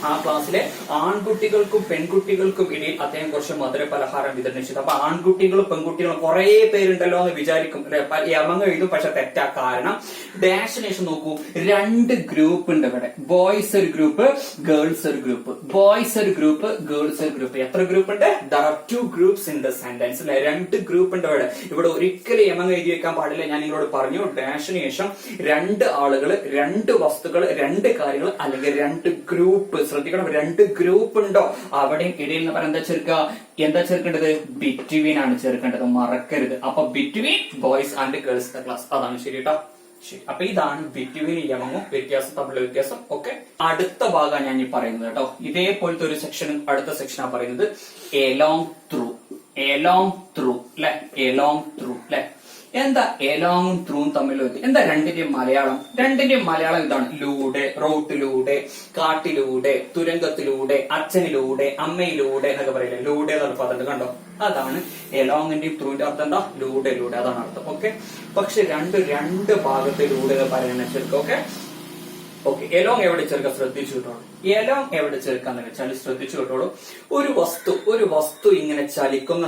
ആ ക്ലാസ്സിലെ ആൺകുട്ടികൾക്കും പെൺകുട്ടികൾക്കും ഇടയിൽ അദ്ദേഹം കുറച്ച് മധുര പലഹാരം വിതരണം ചെയ്തു. അപ്പൊ ആൺകുട്ടികളും പെൺകുട്ടികളും കുറെ പേരുണ്ടല്ലോ എന്ന് വിചാരിക്കും അല്ലെ. യമങ് എഴുതും, പക്ഷെ തെറ്റാ. കാരണം ഡാഷിന് ശേഷം നോക്കൂ, രണ്ട് ഗ്രൂപ്പ് ഉണ്ട് ഇവിടെ. ബോയ്സ് ഒരു ഗ്രൂപ്പ്, ഗേൾസ് ഒരു ഗ്രൂപ്പ്. ബോയ്സ് ഒരു ഗ്രൂപ്പ്, ഗേൾസ് ഒരു ഗ്രൂപ്പ്. എത്ര ഗ്രൂപ്പ് ഉണ്ട്? There are two groups in the sentence അല്ലെ. രണ്ട് ഗ്രൂപ്പ് ഉണ്ട് ഇവിടെ. ഇവിടെ ഒരിക്കലും യമങ് എഴുതി വെക്കാൻ പാടില്ല. ഞാൻ നിങ്ങളോട് പറഞ്ഞു, ഡാഷിന് ശേഷം രണ്ട് ആളുകൾ, രണ്ട് വസ്തുക്കൾ, രണ്ട് കാര്യങ്ങൾ അല്ലെങ്കിൽ രണ്ട് ഗ്രൂപ്പ്. ശ്രദ്ധിക്കണം, രണ്ട് ഗ്രൂപ്പ് ഉണ്ടോ അവിടെയും ഇടയിൽ എന്ന് പറയാൻ എന്താ ചേർക്കേണ്ടത്? ബിറ്റ്വീൻ ആണ് ചേർക്കേണ്ടത്, മറക്കരുത്. അപ്പൊ between boys and girls the class. അതാണ് ശരി കേട്ടോ. ശരി, അപ്പൊ ഇതാണ് ബിറ്റ്വീൻ യമങ്ങും വ്യത്യാസം തമ്മിലുള്ള വ്യത്യാസം. ഓക്കെ, അടുത്ത ഭാഗം ഞാൻ ഈ പറയുന്നത് കേട്ടോ. ഇതേപോലത്തെ ഒരു സെക്ഷൻ, അടുത്ത സെക്ഷനാണ് പറയുന്നത് എലോങ് ത്രൂ. എലോങ് ത്രൂ അല്ലെ, എലോങ് ത്രൂ അല്ലെ. എന്താ എലോങ്ങും ത്രൂവും തമ്മിലുള്ള എന്താ? രണ്ടിന്റെയും മലയാളം ഇതാണ്. ലൂടെ, റോട്ടിലൂടെ, കാട്ടിലൂടെ, തുരങ്കത്തിലൂടെ, അച്ഛനിലൂടെ, അമ്മയിലൂടെ എന്നൊക്കെ പറയില്ലേ. ലൂടെ എന്നുള്ള പദം കണ്ടോ? അതാണ് എലോങ്ങിന്റെയും ത്രൂവിന്റെ അർത്ഥം. എന്താ? ലൂടെ, അതാണ് അർത്ഥം. ഓക്കെ, പക്ഷെ രണ്ട് ഭാഗത്തിലൂടെ പറയുന്ന ശരിക്കും. ഓക്കെ, എലോങ് എവിടെ ചേർക്കാൻ ശ്രദ്ധിച്ചു കേട്ടോളൂ. എലോങ് എവിടെ ചേർക്കാന്ന് വെച്ചാൽ ശ്രദ്ധിച്ചു കേട്ടോളൂ. ഒരു വസ്തു ഇങ്ങനെ ചലിക്കുന്ന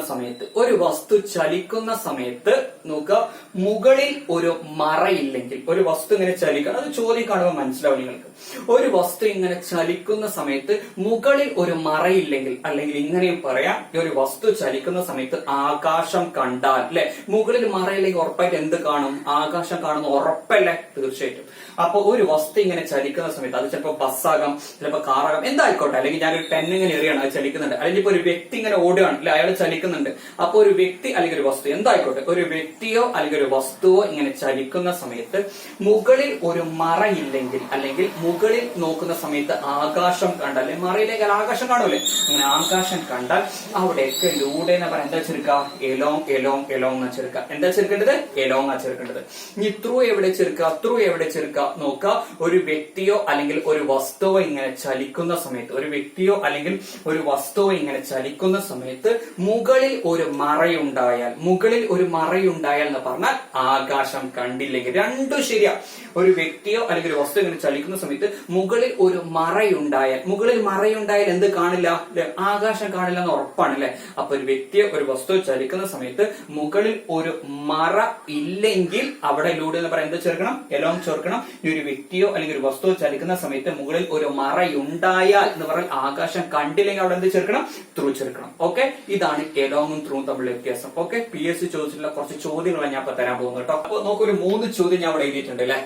സമയത്ത് നോക്കുക, മുകളിൽ ഒരു മറയില്ലെങ്കിൽ, ഒരു വസ്തു ഇങ്ങനെ ചലിക്കണം, അത് ചോദ്യം കാണുമ്പോൾ മനസ്സിലാവും നിങ്ങൾക്ക്. ഒരു വസ്തു ഇങ്ങനെ ചലിക്കുന്ന സമയത്ത് മുകളിൽ ഒരു മറയില്ലെങ്കിൽ, അല്ലെങ്കിൽ ഇങ്ങനെയും പറയാം, ഒരു വസ്തു ചലിക്കുന്ന സമയത്ത് ആകാശം കണ്ടാൽ അല്ലെ, മുകളിൽ മറയില്ലെങ്കിൽ ഉറപ്പായിട്ട് എന്ത് കാണും? ആകാശം കാണുന്ന ഉറപ്പല്ലേ? തീർച്ചയായിട്ടും. അപ്പൊ ഒരു വസ്തു ഇങ്ങനെ ചലിക്കുന്ന സമയത്ത്, അത് ചിലപ്പോൾ ബസ്സാകാം, ചിലപ്പോൾ കാറാകാം, എന്തായിക്കോട്ടെ. അല്ലെങ്കിൽ ഞാനൊരു പെൻ ഇങ്ങനെ എറിയാണ്, അത് ചലിക്കുന്നുണ്ട്. അല്ലെങ്കിൽ ഇപ്പൊ ഒരു വ്യക്തി ഇങ്ങനെ ഓടുകയാണ് അല്ലെ, അയാൾ ചലിക്കുന്നുണ്ട്. അപ്പൊ ഒരു വ്യക്തി അല്ലെങ്കിൽ ഒരു വസ്തു, എന്തായിക്കോട്ടെ, ഒരു വ്യക്തിയോ അല്ലെങ്കിൽ ഒരു വസ്തുവോ ഇങ്ങനെ ചലിക്കുന്ന സമയത്ത് മുകളിൽ ഒരു മറയില്ലെങ്കിൽ, അല്ലെങ്കിൽ മുകളിൽ നോക്കുന്ന സമയത്ത് ആകാശം കണ്ടാൽ, അല്ലെങ്കിൽ മറയിലേക്ക് ആകാശം കാണൂലേ, അങ്ങനെ ആകാശം കണ്ടാൽ അവിടെയൊക്കെ ലൂടെ എന്ന് പറയാൻ എന്താ ചേർക്കുക? എലോങ് എന്ന് ചേർക്കുക. എന്താ ചേർക്കേണ്ടത്? എലോങ് ആ ചേർക്കേണ്ടത്. ഇനി ത്രൂ എവിടെ ചേർക്കുക? നോക്കുക, ഒരു വ്യക്തിയോ അല്ലെങ്കിൽ ഒരു വസ്തുവോ ഇങ്ങനെ ചലിക്കുന്ന സമയത്ത്, മുകളിൽ ഒരു മറയുണ്ടായാൽ എന്ന് പറഞ്ഞാൽ ആകാശം കണ്ടില്ലെങ്കിൽ. രണ്ടും ശരിയാ. ഒരു വ്യക്തിയോ അല്ലെങ്കിൽ ഒരു വസ്തു ഇങ്ങനെ ചലിക്കുന്ന സമയത്ത് മുകളിൽ ഒരു മറയുണ്ടായാൽ എന്ത് കാണില്ല? ആകാശം കാണില്ല എന്ന് ഉറപ്പാണ് അല്ലെ. അപ്പൊ ഒരു വ്യക്തിയോ ഒരു വസ്തു ചലിക്കുന്ന സമയത്ത് മുകളിൽ ഒരു മറ ഇല്ലെങ്കിൽ അവിടെ ലൂടെ എന്ന് പറയാൻ എന്ത് ചേർക്കണം? എലോങ് ചേർക്കണം. ഈ ഒരു വ്യക്തിയോ അല്ലെങ്കിൽ ഒരു വസ്തുവോ ചലിക്കുന്ന സമയത്ത് മുകളിൽ ഒരു മറയുണ്ടായാൽ എന്ന് പറഞ്ഞാൽ ആകാശം കണ്ടില്ലെങ്കിൽ അവിടെ എന്ത് ചേർക്കണം? ത്രൂ ചേർക്കണം. ഓക്കെ, ഇതാണ് എലോങ്ങും ത്രൂവും തമ്മിലുള്ള വ്യത്യാസം. ഓക്കെ, PSC ചോദിച്ചിട്ടുള്ള കുറച്ച് ചോദ്യങ്ങളാണ് ഞാൻ ഇപ്പൊ തരാൻ പോകുന്നത് കേട്ടോ. അപ്പൊ നോക്കൊരു 3 ചോദ്യം ഞാൻ അവിടെ എഴുതിയിട്ടുണ്ട് അല്ലെ.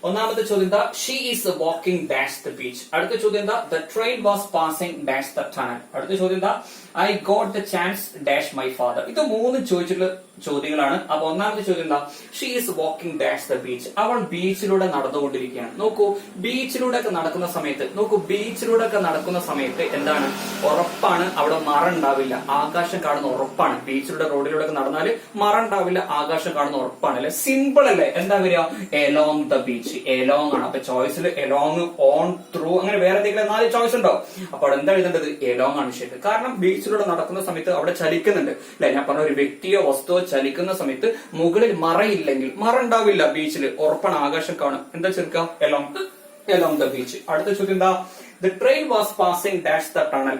ഒന്നാമത്തെ ചോദ്യം എന്താ? She is walking dash the beach. അടുത്ത ചോദ്യം എന്താ? The train was passing dash the tunnel. അടുത്ത ചോദ്യം എന്താ? I got the chance dash my father. ഇത് 3 ചോദിച്ചിട്ടുള്ള ചോദ്യങ്ങളാണ്. അപ്പൊ ഒന്നാമത്തെ ചോദ്യം എന്താ? She is walking dash the beach. അവൾ ബീച്ചിലൂടെ നടന്നുകൊണ്ടിരിക്കുകയാണ്. നോക്കൂ, ബീച്ചിലൂടെ ഒക്കെ നടക്കുന്ന സമയത്ത് എന്താണ്? ഉറപ്പാണ് അവിടെ മറ ഉണ്ടാവില്ല, ആകാശം കാണുന്ന ഉറപ്പാണ്. ബീച്ചിലൂടെ റോഡിലൂടെ ഒക്കെ നടന്നാൽ മറ ഉണ്ടാവില്ല, ആകാശം കാണുന്ന ഉറപ്പാണ് അല്ലെ. സിമ്പിൾ അല്ലേ? എന്താ വരിക? Along the beach. എലോങ് ആണ്. അപ്പൊ ചോയ്സിൽ എലോങ്, ഓൺ, ത്രൂ, അങ്ങനെ വേറെ എന്തെങ്കിലും 4 ചോയ്സ് ഉണ്ടോ? അപ്പൊ അവിടെ എന്താ എഴുതേണ്ടത്? എലോങ് ആണ് ശരി. കാരണം ബീച്ചിലൂടെ നടക്കുന്ന സമയത്ത് അവിടെ ചലിക്കുന്നുണ്ട് അല്ലെ. ഞാൻ പറഞ്ഞ ഒരു വ്യക്തിയോ വസ്തുവോ ചലിക്കുന്ന സമയത്ത് മുകളിൽ മറയില്ലെങ്കിൽ, മറ ഉണ്ടാവില്ല ബീച്ചിൽ, ഉറപ്പാണ്, ആകാശം കാണും. എന്താ ചേർക്കുക? Along the beach. അടുത്ത ചോദ്യം എന്താ? The train was passing dash the tunnel.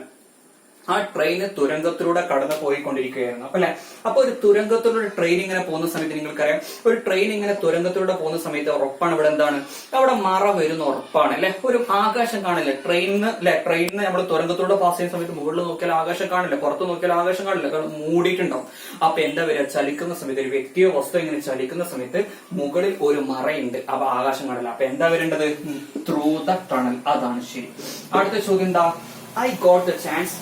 ആ ട്രെയിന് തുരങ്കത്തിലൂടെ കടന്നു പോയിക്കൊണ്ടിരിക്കുകയായിരുന്നു. അപ്പൊ അല്ലെ, അപ്പൊ ഒരു തുരങ്കത്തിലൂടെ ട്രെയിൻ ഇങ്ങനെ പോകുന്ന സമയത്ത് നിങ്ങൾക്കറിയാം, ഒരു ട്രെയിൻ ഇങ്ങനെ തുരങ്കത്തിലൂടെ പോകുന്ന സമയത്ത് ഉറപ്പാണ് ഇവിടെ എന്താണ്, അവിടെ മറ വരുന്ന ഉറപ്പാണ് അല്ലെ. ഒരു ആകാശം കാണില്ല ട്രെയിനിന് അല്ലെ. ട്രെയിനിന് നമ്മൾ തുരങ്കത്തിലൂടെ പാസ് ചെയ്യുന്ന സമയത്ത് മുകളിൽ നോക്കിയാൽ ആകാശം കാണില്ല, പുറത്ത് നോക്കിയാൽ ആകാശം കാണില്ല, കാരണം മൂടിയിട്ടുണ്ടാവും. അപ്പൊ എന്താ വരിക, ചലിക്കുന്ന സമയത്ത് ഒരു വ്യക്തിയോ വസ്തു ഇങ്ങനെ ചലിക്കുന്ന സമയത്ത് മുകളിൽ ഒരു മറയുണ്ട്, അപ്പൊ ആകാശം കാണില്ല. അപ്പൊ എന്താ വരേണ്ടത്, ത്രൂ ദ ടണൽ. അതാണ് ശരി. അടുത്ത ചോദ്യം എന്താ, I got the chance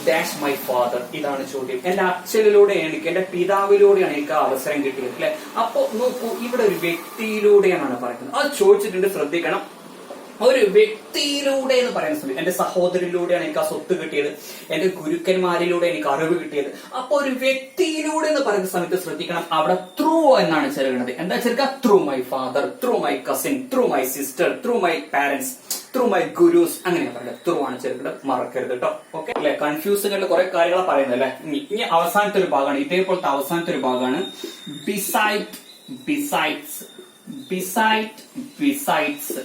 dash my father. ഇതാണ് ചോദ്യം. എന്റെ അച്ഛനിലൂടെ എനിക്ക്, എന്റെ പിതാവിലൂടെയാണ് എനിക്ക് ആ അവസരം കിട്ടിയത് അല്ലെ. അപ്പൊ നോക്കൂ, ഇവിടെ ഒരു വ്യക്തിയിലൂടെയാണ് പറയുന്നത്. അത് ചോദിച്ചിട്ടുണ്ട്, ശ്രദ്ധിക്കണം. ഒരു വ്യക്തിയിലൂടെ എന്ന് പറയുന്ന സമയത്ത് എന്റെ സഹോദരിലൂടെയാണ് എനിക്ക് ആ സ്വത്ത് കിട്ടിയത്, എന്റെ ഗുരുക്കന്മാരിലൂടെ എനിക്ക് അറിവ് കിട്ടിയത്. അപ്പൊ ഒരു വ്യക്തിയിലൂടെ എന്ന് പറയുന്ന സമയത്ത് ശ്രദ്ധിക്കണം, അവിടെ ത്രൂ എന്നാണ് ചേർക്കുന്നത്. എന്താ ചേർക്കുക, through my father, through my cousin, through my sister, through my parents, through my gurus, അങ്ങനെ പറയുന്നത്. ത്രൂ ആണ് ചേർക്കുന്നത്, മറക്കരുത് കേട്ടോ. ഓക്കെ അല്ലെ, കൺഫ്യൂസിംഗ് കുറെ കാര്യങ്ങൾ പറയുന്നത് അല്ലെ. ഇനി അവസാനത്തെ ഒരു ഭാഗമാണ്, ഇതേപോലത്തെ അവസാനത്തെ ഒരു ഭാഗമാണ് beside, besides, beside, besides.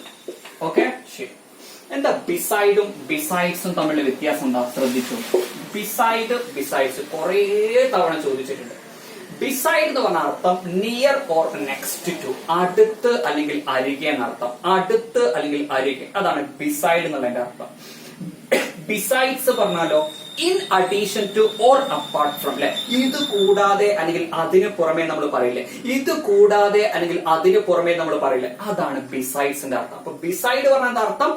Okay ശരി. എന്താ ബിസൈഡും ബിസൈഡ്സും തമ്മിലുള്ള വ്യത്യാസം എന്താ, ശ്രദ്ധിച്ചു. ബിസൈഡ്, ബിസൈഡ്സ് കുറെ തവണ ചോദിച്ചിട്ടുണ്ട്. ബിസൈഡ് എന്ന് പറഞ്ഞ അർത്ഥം നിയർ ഓർ നെക്സ്റ്റ് ടു, അടുത്ത് അല്ലെങ്കിൽ അരികെ എന്നർത്ഥം. അടുത്ത് അല്ലെങ്കിൽ അരികെ, അതാണ് ബിസൈഡ് എന്നുള്ളതിന്റെ അർത്ഥം. ബിസൈഡ്സ് പറഞ്ഞാലോ in addition to or apart from അല്ലെ. ഇത് കൂടാതെ അല്ലെങ്കിൽ അതിന് പുറമെ നമ്മൾ പറയില്ലേ, ഇത് കൂടാതെ അല്ലെങ്കിൽ അതിന് പുറമെ നമ്മൾ പറയില്ലേ, അതാണ് ബിസൈഡ്സിന്റെ അർത്ഥം. അപ്പൊ ബിസൈഡ് പറഞ്ഞ എന്താ അർത്ഥം,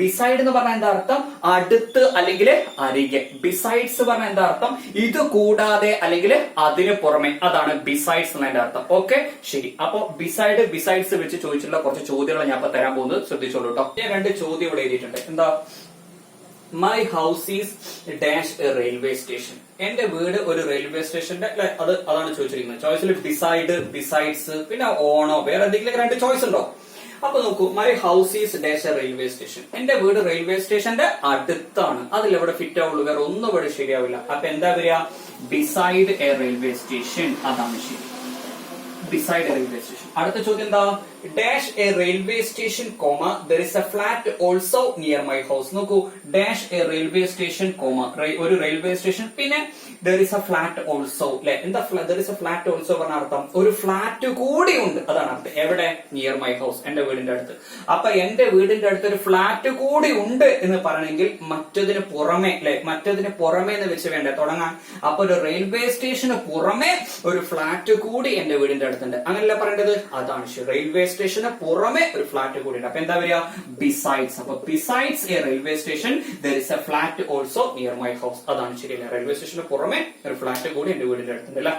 ബിസൈഡ് എന്ന് പറഞ്ഞ എന്താ അർത്ഥം, അടുത്ത് അല്ലെങ്കിൽ അരികെ. ബിസൈഡ്സ് പറഞ്ഞ എന്താ അർത്ഥം, ഇത് കൂടാതെ അല്ലെങ്കിൽ അതിന് പുറമെ, അതാണ് ബിസൈഡ്സ് എന്നതിന്റെ അർത്ഥം. ഓക്കെ ശരി. അപ്പൊ ബിസൈഡ്, ബിസൈഡ്സ് വെച്ച് ചോദിച്ചിട്ടുള്ള കുറച്ച് ചോദ്യങ്ങൾ ഞാൻ ഇപ്പൊ തരാൻ പോകുന്നത്, ശ്രദ്ധിച്ചോളൂ കേട്ടോ. ഞാൻ രണ്ട് ചോദ്യം ഇവിടെ എഴുതിയിട്ടുണ്ട്. എന്താ, my house is dash a railway station. എന്റെ വീട് ഒരു റെയിൽവേ സ്റ്റേഷന്റെ അതാണ് ചോദിച്ചിരിക്കുന്നത്. ചോയ്സിൽ ഡിസൈഡ്, ബിസൈഡ്സ്, പിന്നെ ഓണോ വേറെ എന്തെങ്കിലും രണ്ട് ചോയ്സ് ഉണ്ടോ. അപ്പൊ നോക്കൂ, my house is dash a railway station. എന്റെ വീട് റെയിൽവേ സ്റ്റേഷന്റെ അടുത്താണ്. അതിൽ എവിടെ ഫിറ്റ് ആവുള്ളൂ, വേറെ ഒന്നും ഇവിടെ ശരിയാവില്ല. അപ്പൊ എന്താ വരിക, ബിസൈഡ് എ റെയിൽവേ സ്റ്റേഷൻ. അതാണ് ശരി, ബിസൈഡ് എ റെയിൽവേ സ്റ്റേഷൻ. അടുത്ത ചോദ്യം എന്താ, dash a railway station comma there is a flat also near my house. നോക്കൂ, dash a railway station comma ഒരു റെയിൽവേ സ്റ്റേഷൻ, പിന്നെ there is a flat also അല്ലെ. എന്താ there is a flat also പറഞ്ഞ അർത്ഥം, ഒരു ഫ്ലാറ്റ് കൂടി ഉണ്ട്, അതാണ് അർത്ഥം. എവിടെ, നിയർ മൈ ഹൗസ്, എന്റെ വീടിന്റെ അടുത്ത്. അപ്പൊ എന്റെ വീടിന്റെ അടുത്ത് ഒരു ഫ്ലാറ്റ് കൂടി ഉണ്ട് എന്ന് പറയണമെങ്കിൽ മറ്റതിന് പുറമെ അല്ലെ, മറ്റതിന് പുറമെ എന്ന് വെച്ച് വേണ്ടേ തുടങ്ങാൻ. അപ്പൊ ഒരു റെയിൽവേ സ്റ്റേഷന് പുറമെ ഒരു ഫ്ലാറ്റ് കൂടി എന്റെ വീടിന്റെ അടുത്തുണ്ട്, അങ്ങനെയല്ല പറയേണ്ടത്. അതാണ് ശരി, റെയിൽവേ സ്റ്റേഷന് പുറമെ ഒരു ഫ്ലാറ്റ് കൂടി ഉണ്ട്. അപ്പൊ എന്താ വരിക, ബിസൈഡ്സ്. അപ്പൊ besides A railway station there is a flat also near my house. അതാണ് ശരിയല്ല, റെയിൽവേ സ്റ്റേഷന് പുറമെ ഒരു ഫ്ലാറ്റ് കൂടി എന്റെ വീടിന്റെ അടുത്തുണ്ടല്ല.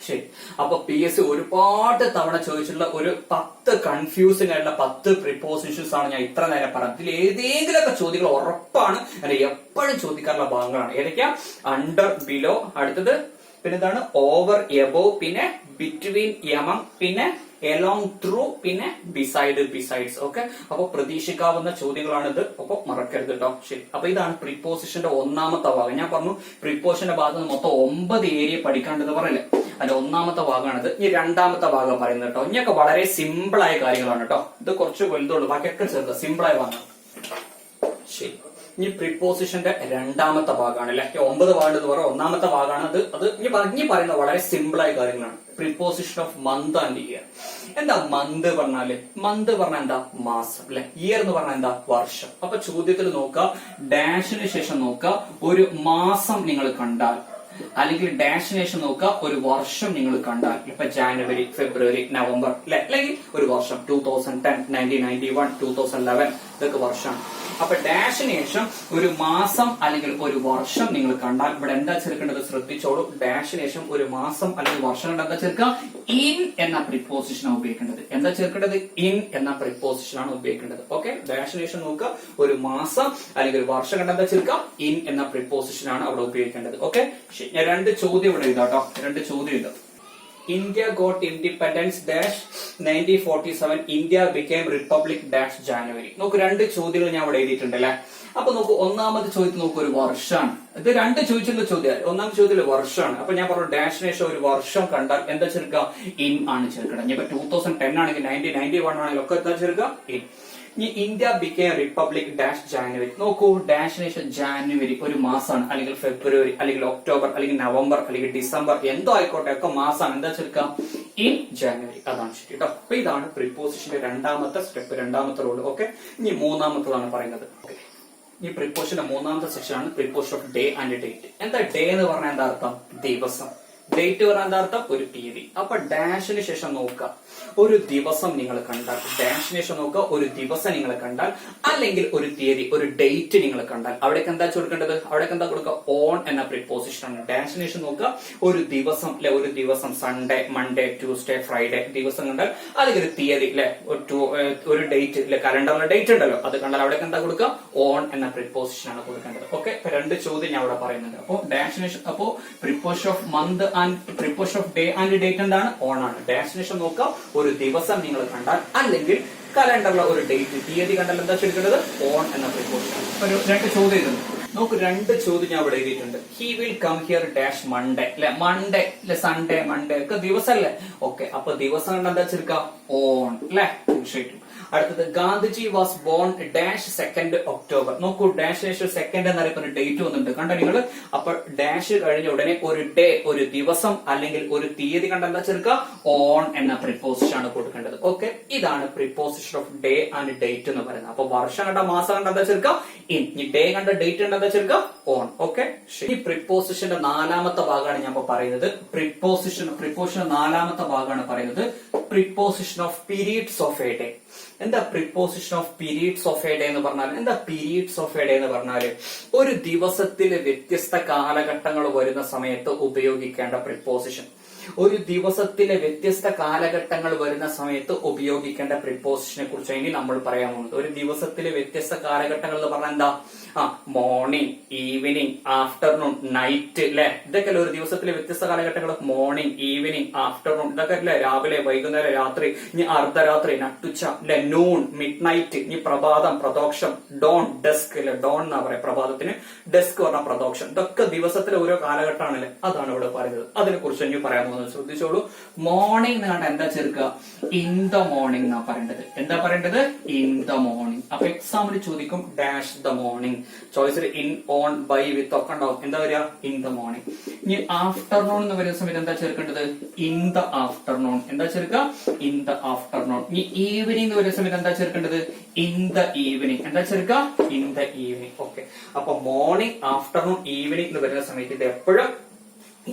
ശരി. അപ്പൊ PSC ഒരുപാട് തവണ ചോദിച്ചിട്ടുള്ള ഒരു 10 കൺഫ്യൂസിംഗ് ആയിട്ടുള്ള 10 പ്രിപ്പോസിഷൻസ് ആണ് ഞാൻ ഇത്ര നേരം പറഞ്ഞത്. ഇതിൽ ഏതെങ്കിലുമൊക്കെ ചോദ്യങ്ങൾ ഉറപ്പാണ് അല്ലെ എപ്പോഴും ചോദിക്കാറുള്ള ഭാഗങ്ങളാണ്. ഏതൊക്കെയാ, അണ്ടർ, ബിലോ, അടുത്തത് പിന്നെന്താണ്, ഓവർ, എബോവ്, പിന്നെ ബിറ്റ്വീൻ, യമം, പിന്നെ എലോങ്, ത്രൂ, പിന്നെ ബിസൈഡ്, ബിസൈഡ്സ്. ഓക്കെ, അപ്പൊ പ്രതീക്ഷിക്കാവുന്ന ചോദ്യങ്ങളാണിത്. അപ്പൊ മറക്കരുത് കേട്ടോ. ശരി. അപ്പൊ ഇതാണ് പ്രിപ്പോസിഷന്റെ ഒന്നാമത്തെ ഭാഗം. ഞാൻ പറഞ്ഞു പ്രിപ്പോസിഷന്റെ ഭാഗത്ത് മൊത്തം 9 ഏരിയ പഠിക്കാണ്ടെന്ന് പറയല്ലേ, അതിന്റെ ഒന്നാമത്തെ ഭാഗമാണിത്. ഇനി രണ്ടാമത്തെ ഭാഗം പറയുന്നത് കേട്ടോ. ഇനിയൊക്കെ വളരെ സിമ്പിൾ ആയ കാര്യങ്ങളാണ് കേട്ടോ. ഇത് കുറച്ച് വലുതുള്ളൂ, ബാക്കിയൊക്കെ ചെറുത്, സിമ്പിൾ ആയ ഭാഗം. ശരി. ഇനി പ്രിപ്പോസിഷന്റെ രണ്ടാമത്തെ ഭാഗമാണ് അല്ലെ. 9 ഭാഗം എന്ന് പറയാം, ഒന്നാമത്തെ ഭാഗമാണ് അത്. അത് ഇനി പറയുന്ന വളരെ സിമ്പിൾ ആയ കാര്യങ്ങളാണ്. Preposition of month and year. എന്താ മന്ത് പറഞ്ഞാല്, മന്ത് പറഞ്ഞാൽ എന്താ, മാസം അല്ലെ. ഇയർ എന്ന് പറഞ്ഞാൽ എന്താ, വർഷം. അപ്പൊ ചോദ്യത്തിൽ നോക്കുക, ഡാഷിന് ശേഷം നോക്കുക ഒരു മാസം നിങ്ങൾ കണ്ടാൽ, അല്ലെങ്കിൽ ഡാഷിന് ശേഷം നോക്കുക ഒരു വർഷം നിങ്ങൾ കണ്ടാൽ. ഇപ്പൊ ജാനുവരി, ഫെബ്രുവരി, നവംബർ അല്ലെ, അല്ലെങ്കിൽ ഒരു വർഷം 2010, 1991, 2011 ഇതൊക്കെ വർഷമാണ്. അപ്പൊ ഡാഷിന് ശേഷം ഒരു മാസം അല്ലെങ്കിൽ ഒരു വർഷം നിങ്ങൾ കണ്ടാൽ ഇവിടെ എന്താ ചേർക്കേണ്ടത്, ശ്രദ്ധിച്ചോളൂ. ഡാഷിന് ശേഷം ഒരു മാസം അല്ലെങ്കിൽ വർഷം കണ്ടാൽ എന്താ ചേർക്കുക, ഇൻ എന്ന പ്രിപ്പോസിഷനാണ് ഉപയോഗിക്കേണ്ടത്. എന്താ ചേർക്കേണ്ടത്, ഇൻ എന്ന പ്രിപ്പോസിഷനാണ് ഉപയോഗിക്കേണ്ടത്. ഓക്കെ, ഡാഷിന് ശേഷം നോക്കുക ഒരു മാസം അല്ലെങ്കിൽ ഒരു വർഷം കണ്ടാൽ എന്താ ചേർക്കുക, ഇൻ എന്ന പ്രിപ്പോസിഷനാണ് അവിടെ ഉപയോഗിക്കേണ്ടത്. ഓക്കെ, ഞാൻ രണ്ട് ചോദ്യം ഇവിടെ എഴുതാട്ടോ. രണ്ട് ചോദ്യം എഴുതാം. India got independence dash 1947. India became republic dash January. നോക്കൂ, രണ്ട് ചോദ്യങ്ങൾ ഞാൻ ഇവിടെ എഴുതിയിട്ടുണ്ട് അല്ലെ. അപ്പൊ നോക്കൂ, ഒന്നാമത്തെ ചോദ്യത്തിൽ നോക്കൂ ഒരു വർഷമാണ് ഇത് രണ്ട് ചോദിച്ചിട്ടുള്ള ചോദ്യം. ഒന്നാം ചോദ്യത്തില് വർഷമാണ്. അപ്പൊ ഞാൻ പറഞ്ഞു ഡാഷിന് ശേഷം ഒരു വർഷം കണ്ടാൽ എന്താ ചേർക്കുക? ഇൻ ആണ് ചേർക്കണം. ഇനിയിപ്പോ 2010 ആണെങ്കിൽ 1991 ആണെങ്കിലും ഒക്കെ എന്താ ചേർക്കുക? ഇൻ. ഇനി India became republic dash January. നോക്കൂ, ഡാഷിന് ശേഷം ജാനുവരി ഒരു മാസമാണ്, അല്ലെങ്കിൽ ഫെബ്രുവരി, അല്ലെങ്കിൽ ഒക്ടോബർ, അല്ലെങ്കിൽ നവംബർ, അല്ലെങ്കിൽ ഡിസംബർ, എന്തോ ആയിക്കോട്ടെ ഒക്കെ മാസമാണ്. എന്താ ചേർക്കുക? In January. അതാണ് ശരി കേട്ടോ. അപ്പൊ ഇതാണ് പ്രിപ്പോസിഷന്റെ രണ്ടാമത്തെ സ്റ്റെപ്പ്, രണ്ടാമത്തെ റൂൾ. ഓക്കെ. ഇനി മൂന്നാമത്തതാണ് പറയുന്നത്. ഓക്കെ, ഈ പ്രിപ്പോസിഷന്റെ മൂന്നാമത്തെ സെക്ഷൻ ആണ് preposition off day and date. എന്താ ഡേ എന്ന് പറഞ്ഞാൽ എന്താ അർത്ഥം? ദിവസം. ഡേറ്റ് പറഞ്ഞാൽ എന്താ അർത്ഥം? ഒരു തീയതി. അപ്പൊ ഡാഷിന് ശേഷം നോക്കുക, ഒരു ദിവസം നിങ്ങൾ കണ്ടാൽ, ഡാഷിന് ശേഷം നോക്കുക, ഒരു ദിവസം നിങ്ങൾ കണ്ടാൽ, അല്ലെങ്കിൽ ഒരു തീയതി, ഒരു ഡേറ്റ് നിങ്ങൾ കണ്ടാൽ, അവിടേക്ക് എന്താ കൊടുക്കേണ്ടത്? അവിടേക്ക് എന്താ കൊടുക്കുക? ഓൺ എന്ന പ്രിപ്പോസിഷൻ ആണ്. ഡാഷിന് ശേഷം നോക്കുക, ഒരു ദിവസം അല്ലെ, ഒരു ദിവസം സൺഡേ, മൺഡേ, ട്യൂസ്ഡേ, ഫ്രൈഡേ ദിവസം കണ്ടാൽ, അല്ലെങ്കിൽ ഒരു തീയതി അല്ലെ, ഒരു ഡേറ്റ് അല്ലെ, കലണ്ടറിലെ ഡേറ്റ് ഉണ്ടല്ലോ, അത് കണ്ടാൽ അവിടേക്ക് എന്താ കൊടുക്കുക? ഓൺ എന്ന പ്രിപ്പോസിഷൻ ആണ് കൊടുക്കേണ്ടത്. ഓക്കെ, രണ്ട് ചോദ്യം ഞാൻ അവിടെ പറയുന്നുണ്ട്. അപ്പോ ഡാഷിന് ശേഷം, അപ്പോ preposition of month and preposition off day and date എന്താണ്? ഓൺ ആണ്. ഡാഷിന് ശേഷം നോക്കാം, ഒരു ദിവസം നിങ്ങൾ കണ്ടാൽ, അല്ലെങ്കിൽ കലണ്ടറിലെ ഒരു ഡേറ്റ്, തീയതി കണ്ടാൽ എന്താ എടുക്കേണ്ടത്? ഓൺ എന്ന പ്രിപ്പോസിഷൻ. ഒരു രണ്ട് ചോദ്യം ഇതുണ്ട്. നോക്ക്, രണ്ട് ചോദ്യം ഞാൻ ഇവിടെ എഴുതിയിട്ടുണ്ട്. He will come here dash Monday അല്ലെ, മൺഡേ അല്ലെ, സൺഡേ, മൺഡേ ഒക്കെ ദിവസമല്ലേ? ഓക്കെ, അപ്പൊ ദിവസം കണ്ട എന്താ വെച്ചിരിക്കുക? ഓൺ അല്ലെ, തീർച്ചയായിട്ടും. അടുത്തത് Gandhiji was born dash 2 October. നോക്കൂ, ഡാഷ് ശേഷം സെക്കൻഡ് എന്നറിയപ്പെടുന്ന ഡേറ്റ് വന്നിട്ടുണ്ട്, കണ്ട നിങ്ങൾ. അപ്പൊ ഡാഷ് കഴിഞ്ഞ ഉടനെ ഒരു ഡേ, ഒരു ദിവസം, അല്ലെങ്കിൽ ഒരു തീയതി കണ്ട എന്താ ചേർക്കുക? ഓൺ എന്ന പ്രിപ്പോസിഷൻ ആണ് കൊടുക്കേണ്ടത്. ഓക്കെ, ഇതാണ് preposition off day and date എന്ന് പറയുന്നത്. അപ്പൊ വർഷം കണ്ട, മാസം കണ്ട എന്താ ചേർക്കുക? ഇൻ. ഈ ഡേ കണ്ട, ഡേറ്റ് കണ്ട എന്താ ചേർക്കുക? ഓൺ. ഓക്കെ, ഈ പ്രിപ്പോസിഷന്റെ നാലാമത്തെ ഭാഗമാണ് ഞാൻ പറയുന്നത്. പ്രിപ്പോസിഷൻ നാലാമത്തെ ഭാഗമാണ് പറയുന്നത് preposition of periods of a day. എന്താ preposition of periods of a day എന്ന് പറഞ്ഞാൽ? എന്താ പീരീഡ്സ് ഓഫ് എ ഡേ എന്ന് പറഞ്ഞാല്? ഒരു ദിവസത്തിലെ വ്യത്യസ്ത കാലഘട്ടങ്ങൾ വരുന്ന സമയത്ത് ഉപയോഗിക്കേണ്ട പ്രിപ്പോസിഷൻ. ഒരു ദിവസത്തിലെ വ്യത്യസ്ത കാലഘട്ടങ്ങൾ വരുന്ന സമയത്ത് ഉപയോഗിക്കേണ്ട പ്രിപ്പോസിഷനെ കുറിച്ച് ഇനി നമ്മൾ പറയാൻ പോകുന്നത്. ഒരു ദിവസത്തിലെ വ്യത്യസ്ത കാലഘട്ടങ്ങൾ എന്ന് പറഞ്ഞാൽ എന്താ? മോർണിംഗ്, ഈവനിങ്, ആഫ്റ്റർനൂൺ, നൈറ്റ് അല്ലെ, ഇതൊക്കെ അല്ലേ ഒരു ദിവസത്തിലെ വ്യത്യസ്ത കാലഘട്ടങ്ങൾ? മോർണിംഗ്, ഈവനിങ്, ആഫ്റ്റർനൂൺ, ഇതൊക്കെ അല്ലേ? രാവിലെ, വൈകുന്നേരം, രാത്രി, ഇനി അർദ്ധരാത്രി, നട്ടുച്ച അല്ലെ, നൂൺ, മിഡ് നൈറ്റ്, ഇനി പ്രഭാതം, പ്രദോഷം, ഡോൺ, ഡെസ്ക് അല്ലെ, ഡോൺ എന്നാ പറയാ പ്രഭാതത്തിന്, ഡെസ്ക് പറഞ്ഞ പ്രദോഷം. ഇതൊക്കെ ദിവസത്തിലെ ഓരോ കാലഘട്ടമാണല്ലേ, അതാണ് ഇവിടെ പറയുന്നത്. അതിനെ കുറിച്ച് ഇനി പറയാൻ പോകുന്നത്. ശ്രദ്ധിച്ചോളൂ, മോർണിംഗ് എന്ന് കണ്ട എന്താ ചേർക്കുക? ഇൻ ദ മോർണിംഗ് എന്നാ പറയേണ്ടത്. എന്താ പറയേണ്ടത്? In the morning. അപ്പൊ എക്സാമിന് ചോദിക്കും ഡാഷ് ദ മോർണിംഗ്. ചോയ്സിൽ ഇൻ, ഓൺ, ബൈ, വിത്ത് ഒക്കെ ഉണ്ടാവും. എന്താ വരിക? In the morning. ഇനി ആഫ്റ്റർനൂൺ എന്ന് വരുന്ന സമയത്ത് എന്താ ചേർക്കേണ്ടത്? In the afternoon. എന്താ ചേർക്കുക? In the afternoon. ഇനി ഈവനിംഗ് എന്ന് വരുന്ന സമയത്ത് എന്താ ചേർക്കേണ്ടത്? In the evening. എന്താ ചേർക്കുക? In the evening. ഓക്കെ, അപ്പൊ മോർണിംഗ്, ആഫ്റ്റർനൂൺ, ഈവനിംഗ് എന്ന് വരുന്ന സമയത്ത് ഇത് എപ്പോഴും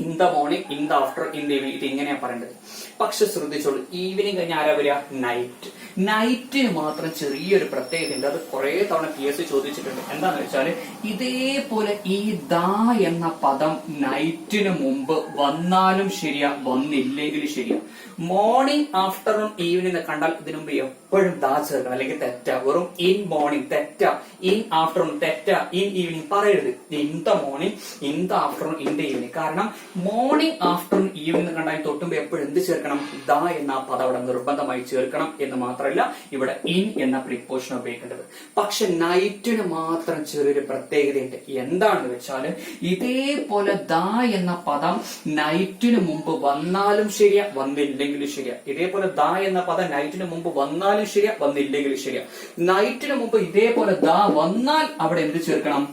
in the morning, in the after, in the evening, ഇത് ഇങ്ങനെയാ പറയേണ്ടത്. പക്ഷെ ശ്രദ്ധിച്ചോളൂ, ഈവനിംഗ് കഴിഞ്ഞാൽ ആരാ വരിക? നൈറ്റ്. നൈറ്റിന് മാത്രം ചെറിയൊരു പ്രത്യേകത ഉണ്ട്. അത് കുറെ തവണ PS ചോദിച്ചിട്ടുണ്ട്. എന്താന്ന് വെച്ചാല്, ഇതേപോലെ ഈ ദാ എന്ന പദം നൈറ്റിന് മുമ്പ് വന്നാലും ശരിയാ, വന്നില്ലെങ്കിലും ശരിയാ. മോർണിംഗ്, ആഫ്റ്റർനൂൺ, ഈവനിംഗ് കണ്ടാൽ ഇതിനു മുമ്പ് എപ്പോഴും ദാ ചേർക്കണം, അല്ലെങ്കിൽ തെറ്റ. വെറും ഇൻ മോർണിംഗ് തെറ്റ, ഇൻ ആഫ്റ്റർനൂൺ തെറ്റ, ഇൻ ഈവനിംഗ് പറയരുത്. In the morning, in the afternoon, in the evening. കാരണം മോർണിംഗ്, ആഫ്റ്റർനൂൺ, ഈവനിംഗ് കണ്ടാൽ തൊട്ടുമ്പോ എപ്പോഴും എന്ത് ചേർക്കണം? ദ എന്ന പദം അവിടെ നിർബന്ധമായി ചേർക്കണം എന്ന് മാത്രമല്ല, ഇവിടെ ഇൻ എന്ന പ്രിപ്പോസിഷൻ ഉപയോഗിക്കേണ്ടത്. പക്ഷെ നൈറ്റിന് മാത്രം ചെറിയൊരു പ്രത്യേകതയുണ്ട്. എന്താണെന്ന് വെച്ചാല്, ഇതേപോലെ ദ എന്ന പദം നൈറ്റിന് മുമ്പ് വന്നാലും ശരിയാ, വന്നില്ലെങ്കിലും ശരിയാ. ഇതേപോലെ ദ എന്ന പദം നൈറ്റിന് മുമ്പ് വന്നാലും ശരിയാ, വന്നില്ലെങ്കിലും ശരിയാ. നൈറ്റിന് മുമ്പ് ഇതേപോലെ ദ വന്നാൽ അവിടെ എന്ത് ചേർക്കണം?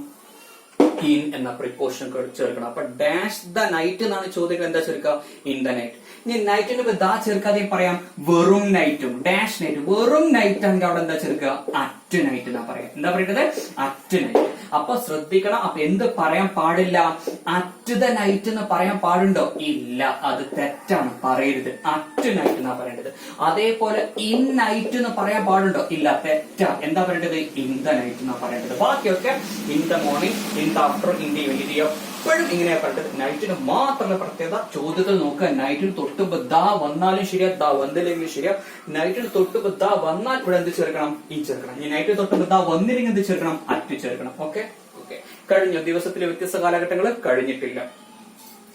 ഇൻ എന്ന പ്രിപ്പോസിഷൻ ചേർക്കണം. അപ്പൊ ഡാഷ് ദ നൈറ്റ് എന്നാണ് ചോദ്യം. എന്താ ചേർക്കുക? In the night. ഇനി നൈറ്റിന് ദാ ചേർക്കാതെ പറയാം വെറും നൈറ്റും. ഡാഷ് നൈറ്റ്, വെറും നൈറ്റ് ആണെങ്കിൽ അവിടെ എന്താ ചേർക്കുക? അറ്റ് നൈറ്റ് എന്നാ പറയാം. എന്താ പറയുന്നത്? At night. അപ്പൊ ശ്രദ്ധിക്കണം. അപ്പൊ എന്ത് പറയാൻ പാടില്ല? അറ്റ് ദ നൈറ്റ് എന്ന് പറയാൻ പാടുണ്ടോ? ഇല്ല, അത് തെറ്റാണ്, പറയരുത്. അറ്റ് നൈറ്റ് എന്നാ പറയേണ്ടത്. അതേപോലെ ഇൻ നൈറ്റ് എന്ന് പറയാൻ പാടുണ്ടോ? ഇല്ല, തെറ്റാ. എന്താ പറയേണ്ടത്? ഇൻ ദ നൈറ്റ് എന്നാ പറയേണ്ടത്. ബാക്കിയൊക്കെ in the morning, in the after, in the evening എപ്പോഴും ഇങ്ങനെയാ പറയേണ്ടത്. നൈറ്റിന് മാത്രമുള്ള പ്രത്യേകത ചോദ്യത്തിൽ നോക്കുക. നൈറ്റിന് തൊട്ടുമ്പോ ദാ വന്നാലും ശരിയാ, ദാ വന്നില്ലെങ്കിലും ശരിയാ. നൈറ്റിന് തൊട്ടുമ്പോ ദാ വന്നാൽ ഇവിടെ എന്ത് ചേർക്കണം? ഇൻ ചേർക്കണം. ഇനി നൈറ്റിന് തൊട്ടുമ്പോ ദാ വന്നില്ലെങ്കിൽ എന്ത് ചേർക്കണം? അറ്റ് ചേർക്കണം. ഓക്കെ, കഴിഞ്ഞു. ദിവസത്തിലെ വ്യത്യസ്ത കാലഘട്ടങ്ങൾ കഴിഞ്ഞിട്ടില്ല.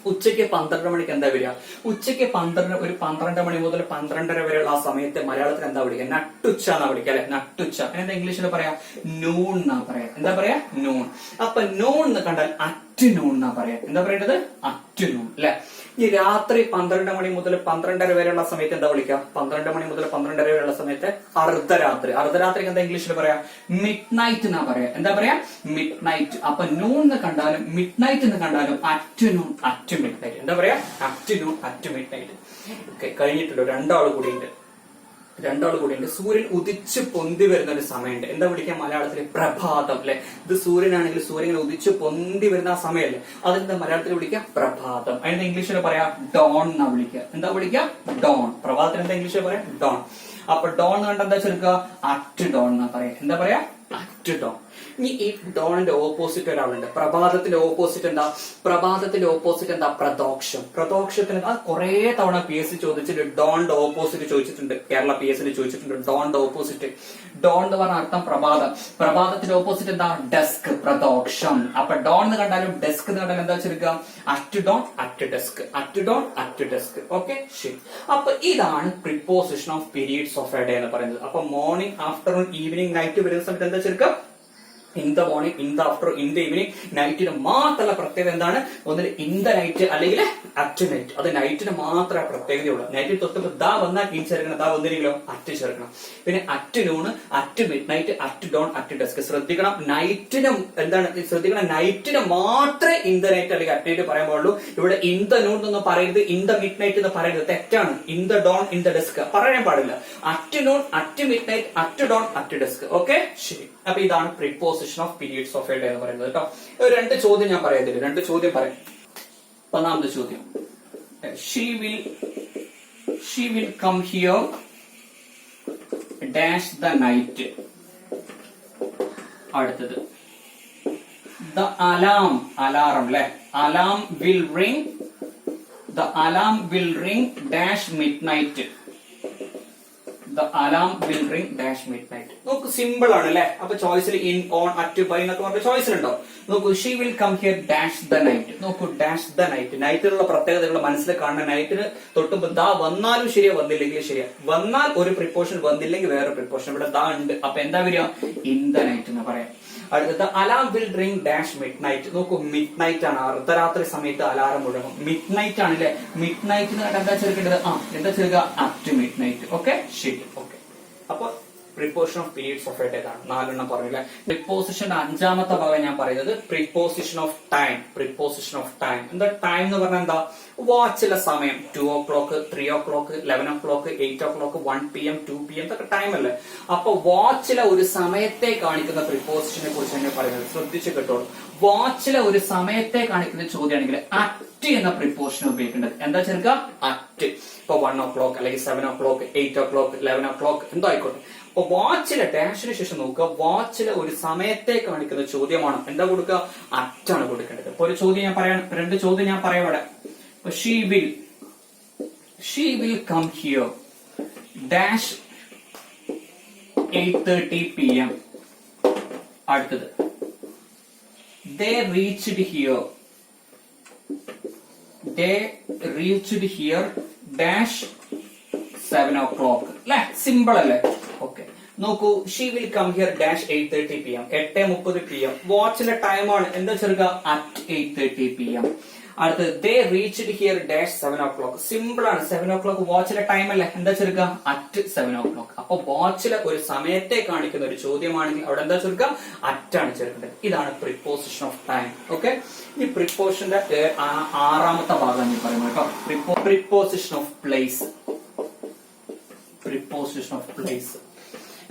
ഉച്ചയ്ക്ക് 12 മണിക്ക് എന്താ വരിക? ഉച്ചയ്ക്ക് 12 മണി മുതൽ 12:30 വരെയുള്ള ആ സമയത്ത് മലയാളത്തിൽ എന്താ വിളിക്കുക? നട്ടുച്ച എന്നാ വിളിക്കുക അല്ലെ? നട്ടുച്ച. എന്താ ഇംഗ്ലീഷിൽ പറയാ? നൂൺ എന്നാ പറയാ. എന്താ പറയാ? നൂൺ. അപ്പൊ നൂൺ എന്ന് കണ്ടാൽ അറ്റ് അറ്റ്നൂൺ എന്നാ പറയാ. എന്താ പറയേണ്ടത്? അറ്റ്നൂൺ അല്ലെ. ഈ രാത്രി 12 മണി മുതൽ 12:30 വരെയുള്ള സമയത്ത് എന്താ വിളിക്കുക? 12 മണി മുതൽ 12:30 വരെയുള്ള സമയത്ത് അർദ്ധരാത്രി. അർദ്ധരാത്രിക്ക് എന്താ ഇംഗ്ലീഷിൽ പറയാ? മിഡ് നൈറ്റ് എന്നാ പറയാ. എന്താ പറയാ? Mid night. അപ്പൊ നൂൺ എന്ന് കണ്ടാലും മിഡ് നൈറ്റ് എന്ന് കണ്ടാലും അറ്റ്നൂൺ, അറ്റ് മിഡ് നൈറ്റ്. എന്താ പറയാ? അറ്റ്നൂൺ, അറ്റ് മിഡ് നൈറ്റ്. ഓക്കെ, കഴിഞ്ഞിട്ടുണ്ടോ? രണ്ടാൾ കൂടിയുണ്ട്. സൂര്യൻ ഉദിച്ചു പൊന്തി വരുന്ന ഒരു സമയമുണ്ട്. എന്താ വിളിക്കുക മലയാളത്തിൽ? പ്രഭാതം അല്ലെ. ഇത് സൂര്യനാണെങ്കിൽ സൂര്യൻ ഉദിച്ചു പൊന്തി വരുന്ന ആ സമയമല്ലേ, അതെന്താ മലയാളത്തിൽ വിളിക്കുക? പ്രഭാതം. അതിന്റെ ഇംഗ്ലീഷിൽ പറയാ ഡോൺ എന്നാ വിളിക്കുക. എന്താ വിളിക്കുക? ഡോൺ. പ്രഭാതത്തിന് എന്താ ഇംഗ്ലീഷിൽ പറയാ? ഡോൺ. അപ്പൊ ഡോൺ എന്ന് കണ്ട എന്താ ചെറുക്കുക? അറ്റ് ഡോൺ എന്നാ പറയാ. എന്താ പറയാ? At dawn. ഇനി ഈ ഡോണിന്റെ ഓപ്പോസിറ്റ് ഒരാളുണ്ട്. പ്രഭാതത്തിന്റെ ഓപ്പോസിറ്റ് എന്താ? പ്രദോക്ഷം. പ്രദോക്ഷത്തിന് അത് കുറെ തവണ PS ചോദിച്ചിട്ട് ഡോണിന്റെ ഓപ്പോസിറ്റ് ചോദിച്ചിട്ടുണ്ട്. കേരള PS ചോദിച്ചിട്ടുണ്ട് ഡോണിന്റെ ഓപ്പോസിറ്റ്. ഡോൺ എന്ന് പറഞ്ഞ അർത്ഥം പ്രഭാതം. പ്രഭാതത്തിന്റെ ഓപ്പോസിറ്റ് എന്താ? ഡെസ്ക്, പ്രദോക്ഷം. അപ്പൊ ഡോൺ എന്ന് കണ്ടാലും ഡെസ്ക് എന്ന് കണ്ടാലും എന്താ വെച്ചിരിക്കുക? At dawn, at dusk. At dawn, at dusk. Okay, ശരി. അപ്പൊ ഇതാണ് preposition of periods of a day എന്ന് പറയുന്നത്. അപ്പൊ മോർണിംഗ്, ആഫ്റ്റർനൂൺ, ഈവനിങ്, നൈറ്റ് വരുന്ന സമയത്ത് എന്താ വെച്ചിരിക്കുക? In the morning, in the afternoon, in the evening. നൈറ്റിന് മാത്രമുള്ള പ്രത്യേകത എന്താണ്? ഒന്നിൽ ഇൻ ദ നൈറ്റ് അല്ലെങ്കിൽ അറ്റ് നൈറ്റ്. അത് നൈറ്റിന് മാത്രമേ പ്രത്യേകതയുള്ളൂ. നൈറ്റിൽ തൊട്ട് ദാ വന്നാൽ ഇൻ ചേർക്കണം, ദാ വന്നിരിക്കലോ അറ്റ് ചേർക്കണം. പിന്നെ at noon, at midnight, at dawn, at dusk. ശ്രദ്ധിക്കണം, നൈറ്റിനും എന്താണ് ശ്രദ്ധിക്കണം? നൈറ്റിന് മാത്രമേ ഇൻ ദ നൈറ്റ് അല്ലെങ്കിൽ അറ്റ് നൈറ്റ് പറയാൻ പാടുള്ളൂ. ഇവിടെ ഇൻ ദ നൂൺ എന്നൊന്നും പറയരുത്, ഇൻ ദ മിഡ് നൈറ്റ് എന്ന് പറയരുത്, തെറ്റാണ്. In the dawn, in the dusk പറയാൻ പാടില്ല. At noon, at midnight, at dawn, at dusk. Okay, ശരി. അപ്പൊ ഇതാണ് preposition of periods of a day എന്ന് പറയുന്നത് കേട്ടോ. രണ്ട് ചോദ്യം ഞാൻ പറയാം. രണ്ട് ചോദ്യം പറയാം. ഒന്നാമത്തെ ചോദ്യം, she will come here dash the night. അടുത്തത്, the alarm അല്ലെ, alarm will ring dash midnight. The alarm will ring dash midnight. നോക്കൂ, സിമ്പിൾ ആണ് അല്ലെ. അപ്പൊ ചോയ്സിൽ ഇൻ, ഓൺ, അറ്റ്, ബൈ എന്നൊക്കെ പറഞ്ഞ ചോയ്സിലുണ്ടോ? നോക്കൂ, she will come here dash the night. നോക്കൂ, ഡാഷ് ദ നൈറ്റ്. നൈറ്റിലുള്ള പ്രത്യേകതകൾ മനസ്സിൽ കാണുന്ന. നൈറ്റിന് തൊട്ടുമ്പോ ദാ വന്നാലും ശരിയാ, വന്നില്ലെങ്കിൽ ശരിയാ. വന്നാൽ ഒരു പ്രിപ്പോഷൻ, വന്നില്ലെങ്കിൽ വേറെ പ്രിപ്പോഷൻ. ഇവിടെ ദാ ഉണ്ട്. അപ്പൊ എന്താ വരിക? ഇൻ ദ നൈറ്റ് എന്ന് പറയാം. അടുത്തത്, alarm will ring dash mid night. നോക്കൂ, മിഡ് നൈറ്റ് ആണ്. അർദ്ധരാത്രി സമയത്ത് അലാറം മുഴങ്ങും. മിഡ് നൈറ്റ് ആണ് അല്ലെ. മിഡ് നൈറ്റ് എന്താ ചേർക്കേണ്ടത്? എന്താ ചേർക്കുക? At mid night. ഓക്കെ, ശരി. ഓക്കെ, അപ്പൊ preposition of periods of a day ആണ്. 4 പറഞ്ഞില്ലേ. പ്രിപ്പോസിഷന്റെ 5ാമത്തെ ഭാഗം ഞാൻ പറയുന്നത് preposition of time. Preposition of time എന്താ? ടൈം എന്ന് പറഞ്ഞാൽ എന്താ? വാച്ചിലെ സമയം. 2 o'clock, 3 o'clock, 11 o'clock, 8 o'clock, 1 PM, 2 PM ഇതൊക്കെ ടൈം അല്ലേ. അപ്പൊ വാച്ചിലെ ഒരു സമയത്തെ കാണിക്കുന്ന പ്രിപ്പോസിഷനെ കുറിച്ച് തന്നെ പറയുന്നത്. ശ്രദ്ധിച്ചു കേട്ടോളൂ. വാച്ചിലെ ഒരു സമയത്തെ കാണിക്കുന്ന ചോദ്യമാണെങ്കിൽ അറ്റ് എന്ന പ്രിപ്പോസിഷൻ ഉപയോഗിക്കേണ്ടത്. എന്താ ചേർക്കുക? അറ്റ്. ഇപ്പൊ 1 o'clock അല്ലെങ്കിൽ 7 o'clock, 8 o'clock, 11 o'clock എന്തോ ആയിക്കോട്ടെ. അപ്പൊ വാച്ചിലെ ഡാഷിന് ശേഷം നോക്കുക, വാച്ചിലെ ഒരു സമയത്തെ കാണിക്കുന്ന ചോദ്യമാണ്. എന്താ കൊടുക്കുക? അറ്റാണ് കൊടുക്കേണ്ടത്. ഇപ്പൊ ഒരു ചോദ്യം ഞാൻ പറയാം, 2 ചോദ്യം ഞാൻ പറയാം ഇവിടെ. She will come here dash 8:30 PM. അടുത്തത്, they reached here dash 7 o'clock. അല്ലെ, സിമ്പിൾ അല്ലേ. ഓക്കെ, നോക്കൂ, she will come here dash 8:30 PM. 8:30 PM വാച്ചിലെ ടൈമാണ്. എന്താ ചെറുക്കുക? At 8:30 PM. അടുത്തത്, they reached here dash 7 o'clock. Simple ആണ്. 7 o'clock വാച്ചിലെ ടൈം അല്ലേ. എന്താ ചെറുക്കുക? At 7 o'clock. അപ്പൊ വാച്ചിലെ ഒരു സമയത്തെ കാണിക്കുന്ന ഒരു ചോദ്യമാണെങ്കിൽ അവിടെ എന്താ ചെറുക്കുക? അറ്റാണ് ചേർക്കേണ്ടത്. ഇതാണ് പ്രിപ്പോസിഷൻ ഓഫ് ടൈം. ഓക്കെ, ഈ പ്രിപ്പോസിഷന്റെ 6ാമത്തെ ഭാഗം ഞാൻ പറയുന്നത് കേട്ടോ. Preposition of place. Preposition of place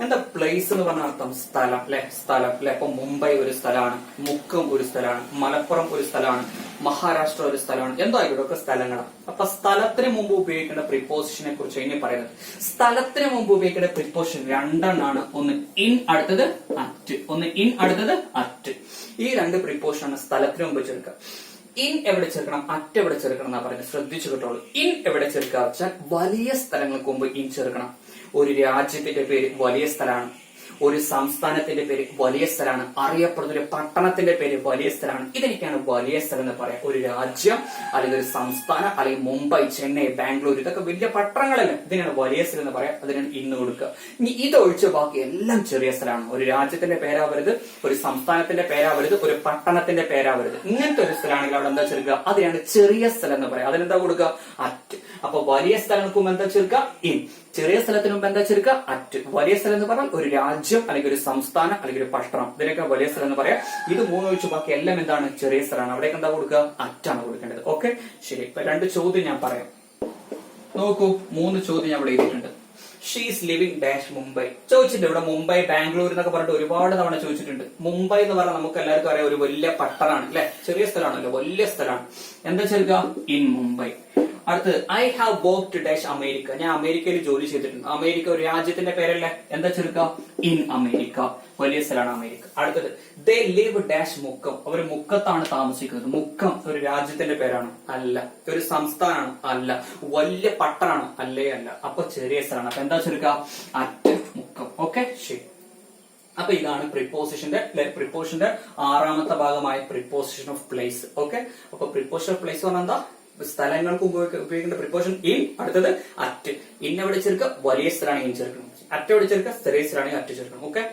എന്താ? പ്ലേസ് എന്ന് പറഞ്ഞ അർത്ഥം സ്ഥലം അല്ലെ. സ്ഥലം അല്ലെ. അപ്പൊ മുംബൈ ഒരു സ്ഥലമാണ്, മുക്കം ഒരു സ്ഥലമാണ്, മലപ്പുറം ഒരു സ്ഥലമാണ്, മഹാരാഷ്ട്ര ഒരു സ്ഥലമാണ്. എന്തോ ആയിക്കോട്ടെ, സ്ഥലങ്ങളാണ്. അപ്പൊ സ്ഥലത്തിന് മുമ്പ് ഉപയോഗിക്കേണ്ട പ്രിപ്പോസിഷനെ കുറിച്ച് ഇനി പറയുന്നത്. സ്ഥലത്തിന് മുമ്പ് ഉപയോഗിക്കേണ്ട പ്രിപ്പോസിഷൻ 2 ഒന്ന് ഇൻ, അടുത്തത് അറ്റ്. ഒന്ന് ഇൻ, അടുത്തത് അറ്റ്. ഈ 2 പ്രിപ്പോസിഷനാണ് സ്ഥലത്തിന് മുമ്പ് ചേർക്കുക. ഇൻ എവിടെ ചേർക്കണം, അറ്റ് എവിടെ ചേർക്കണം എന്നാ പറയുന്നത്. ശ്രദ്ധിച്ചു കേട്ടോളൂ. ഇൻ എവിടെ ചേർക്കുക വെച്ചാൽ വലിയ സ്ഥലങ്ങൾക്ക് മുമ്പ് ഇൻ ചേർക്കണം. ഒരു രാജ്യത്തിന്റെ പേര് വലിയ സ്ഥലമാണ്. ഒരു സംസ്ഥാനത്തിന്റെ പേര് വലിയ സ്ഥലമാണ്, അറിയപ്പെടുന്ന ഒരു പട്ടണത്തിന്റെ പേര് വലിയ സ്ഥലമാണ്. ഇതിനൊക്കെയാണ് വലിയ സ്ഥലം എന്ന് പറയാം. ഒരു രാജ്യം അല്ലെങ്കിൽ ഒരു സംസ്ഥാനം അല്ലെങ്കിൽ മുംബൈ, ചെന്നൈ, ബാംഗ്ലൂർ ഇതൊക്കെ വലിയ പട്ടണങ്ങളല്ലേ, ഇതിനാണ് വലിയ സ്ഥലം എന്ന് പറയാം. അതിനാണ് ഇന്ന് കൊടുക്കുക. ഇനി ഇതൊഴിച്ച് ബാക്കി എല്ലാം ചെറിയ സ്ഥലമാണ്. ഒരു രാജ്യത്തിന്റെ പേരാവരുത്, ഒരു സംസ്ഥാനത്തിന്റെ പേരാവരുത്, ഒരു പട്ടണത്തിന്റെ പേരാവരുത്. ഇങ്ങനത്തെ ഒരു സ്ഥലമാണെങ്കിൽ അവിടെ എന്താ ചേർക്കുക? അതിനാണ് ചെറിയ സ്ഥലം എന്ന് പറയാം. അതിനെന്താ കൊടുക്കുക? അറ്റ്. അപ്പൊ വലിയ സ്ഥലങ്ങൾക്കും എന്താ ചേർക്കുക? ഇൻ. ചെറിയ സ്ഥലത്തിന് മുമ്പ് എന്താ ചേർക്കുക? അറ്റ്. വലിയ സ്ഥലം എന്ന് പറഞ്ഞാൽ ഒരു രാജ്യം അല്ലെങ്കിൽ ഒരു സംസ്ഥാനം അല്ലെങ്കിൽ ഒരു പട്ടണം, ഇതിനൊക്കെ വലിയ സ്ഥലം എന്ന് പറയാം. ഇത് മൂന്ന് ഒഴിച്ച് ബാക്കി എല്ലാം എന്താണ്? ചെറിയ സ്ഥലമാണ്. അവിടേക്ക് എന്താ കൊടുക്കുക? അറ്റാണ് കൊടുക്കേണ്ടത്. ഓക്കെ, ശരി. ഇപ്പൊ 2 ചോദ്യം ഞാൻ പറയാം. നോക്കൂ, 3 ചോദ്യം ഞാൻ ഇവിടെ എഴുതിയിട്ടുണ്ട്. ഷീസ് ലിവിംഗ് ഡാഷ് മുംബൈ ചോദിച്ചിട്ടുണ്ട്. ഇവിടെ മുംബൈ, ബാംഗ്ലൂർ എന്നൊക്കെ പറഞ്ഞിട്ട് ഒരുപാട് തവണ ചോദിച്ചിട്ടുണ്ട്. മുംബൈ എന്ന് പറഞ്ഞാൽ നമുക്ക് എല്ലാവർക്കും അറിയാം ഒരു വലിയ പട്ടണമാണ് അല്ലെ, ചെറിയ സ്ഥലമാണല്ലോ, വലിയ സ്ഥലമാണ്. എന്താ ചേർക്കുക? ഇൻ മുംബൈ. അടുത്തത് I have worked dash America, ഞാൻ അമേരിക്കയിൽ ജോലി ചെയ്തിട്ടുണ്ട്. അമേരിക്ക ഒരു രാജ്യത്തിന്റെ പേരല്ലേ, എന്താ ചേർക്കുക? ഇൻ അമേരിക്ക, വലിയ സ്ഥലമാണ് അമേരിക്ക. അടുത്തത് ദേ ലിവ് ഡാഷ് മുക്കം, അവർ മുക്കത്താണ് താമസിക്കുന്നത്. മുക്കം ഒരു രാജ്യത്തിന്റെ പേരാണ്? അല്ല. ഒരു സംസ്ഥാനമാണ്? അല്ല. വലിയ പട്ടണമാണ്? അല്ലേ അല്ല. അപ്പൊ ചെറിയ സ്ഥലമാണ്. അപ്പൊ എന്താ ചേർക്കുക? അറ്റ്, മുക്കം. ഓക്കെ, ശരി. അപ്പൊ ഇതാണ് പ്രിപ്പോസിഷന്റെ 6ാമത്തെ ഭാഗമായ പ്രിപ്പോസിഷൻ ഓഫ് പ്ലേസ്. ഓക്കെ, അപ്പൊ പ്രിപ്പോസിഷൻ ഓഫ് പ്ലേസ് പറഞ്ഞാൽ എന്താ? സ്ഥലങ്ങൾക്ക് ഉപയോഗിക്കേണ്ട പ്രിപ്പോസിഷൻ ഇൻ. അടുത്തത് അറ്റ്. ഇൻ എവിടെ ചേർക്കുക? വലിയ സ്ഥലമാണ് ഇൻ ചേർക്കണം. അറ്റ് എവിടെ ചേർക്കുക? ചെറിയ സ്ഥലമാണെങ്കിൽ അറ്റ് ചേർക്കണം. ഓക്കെ.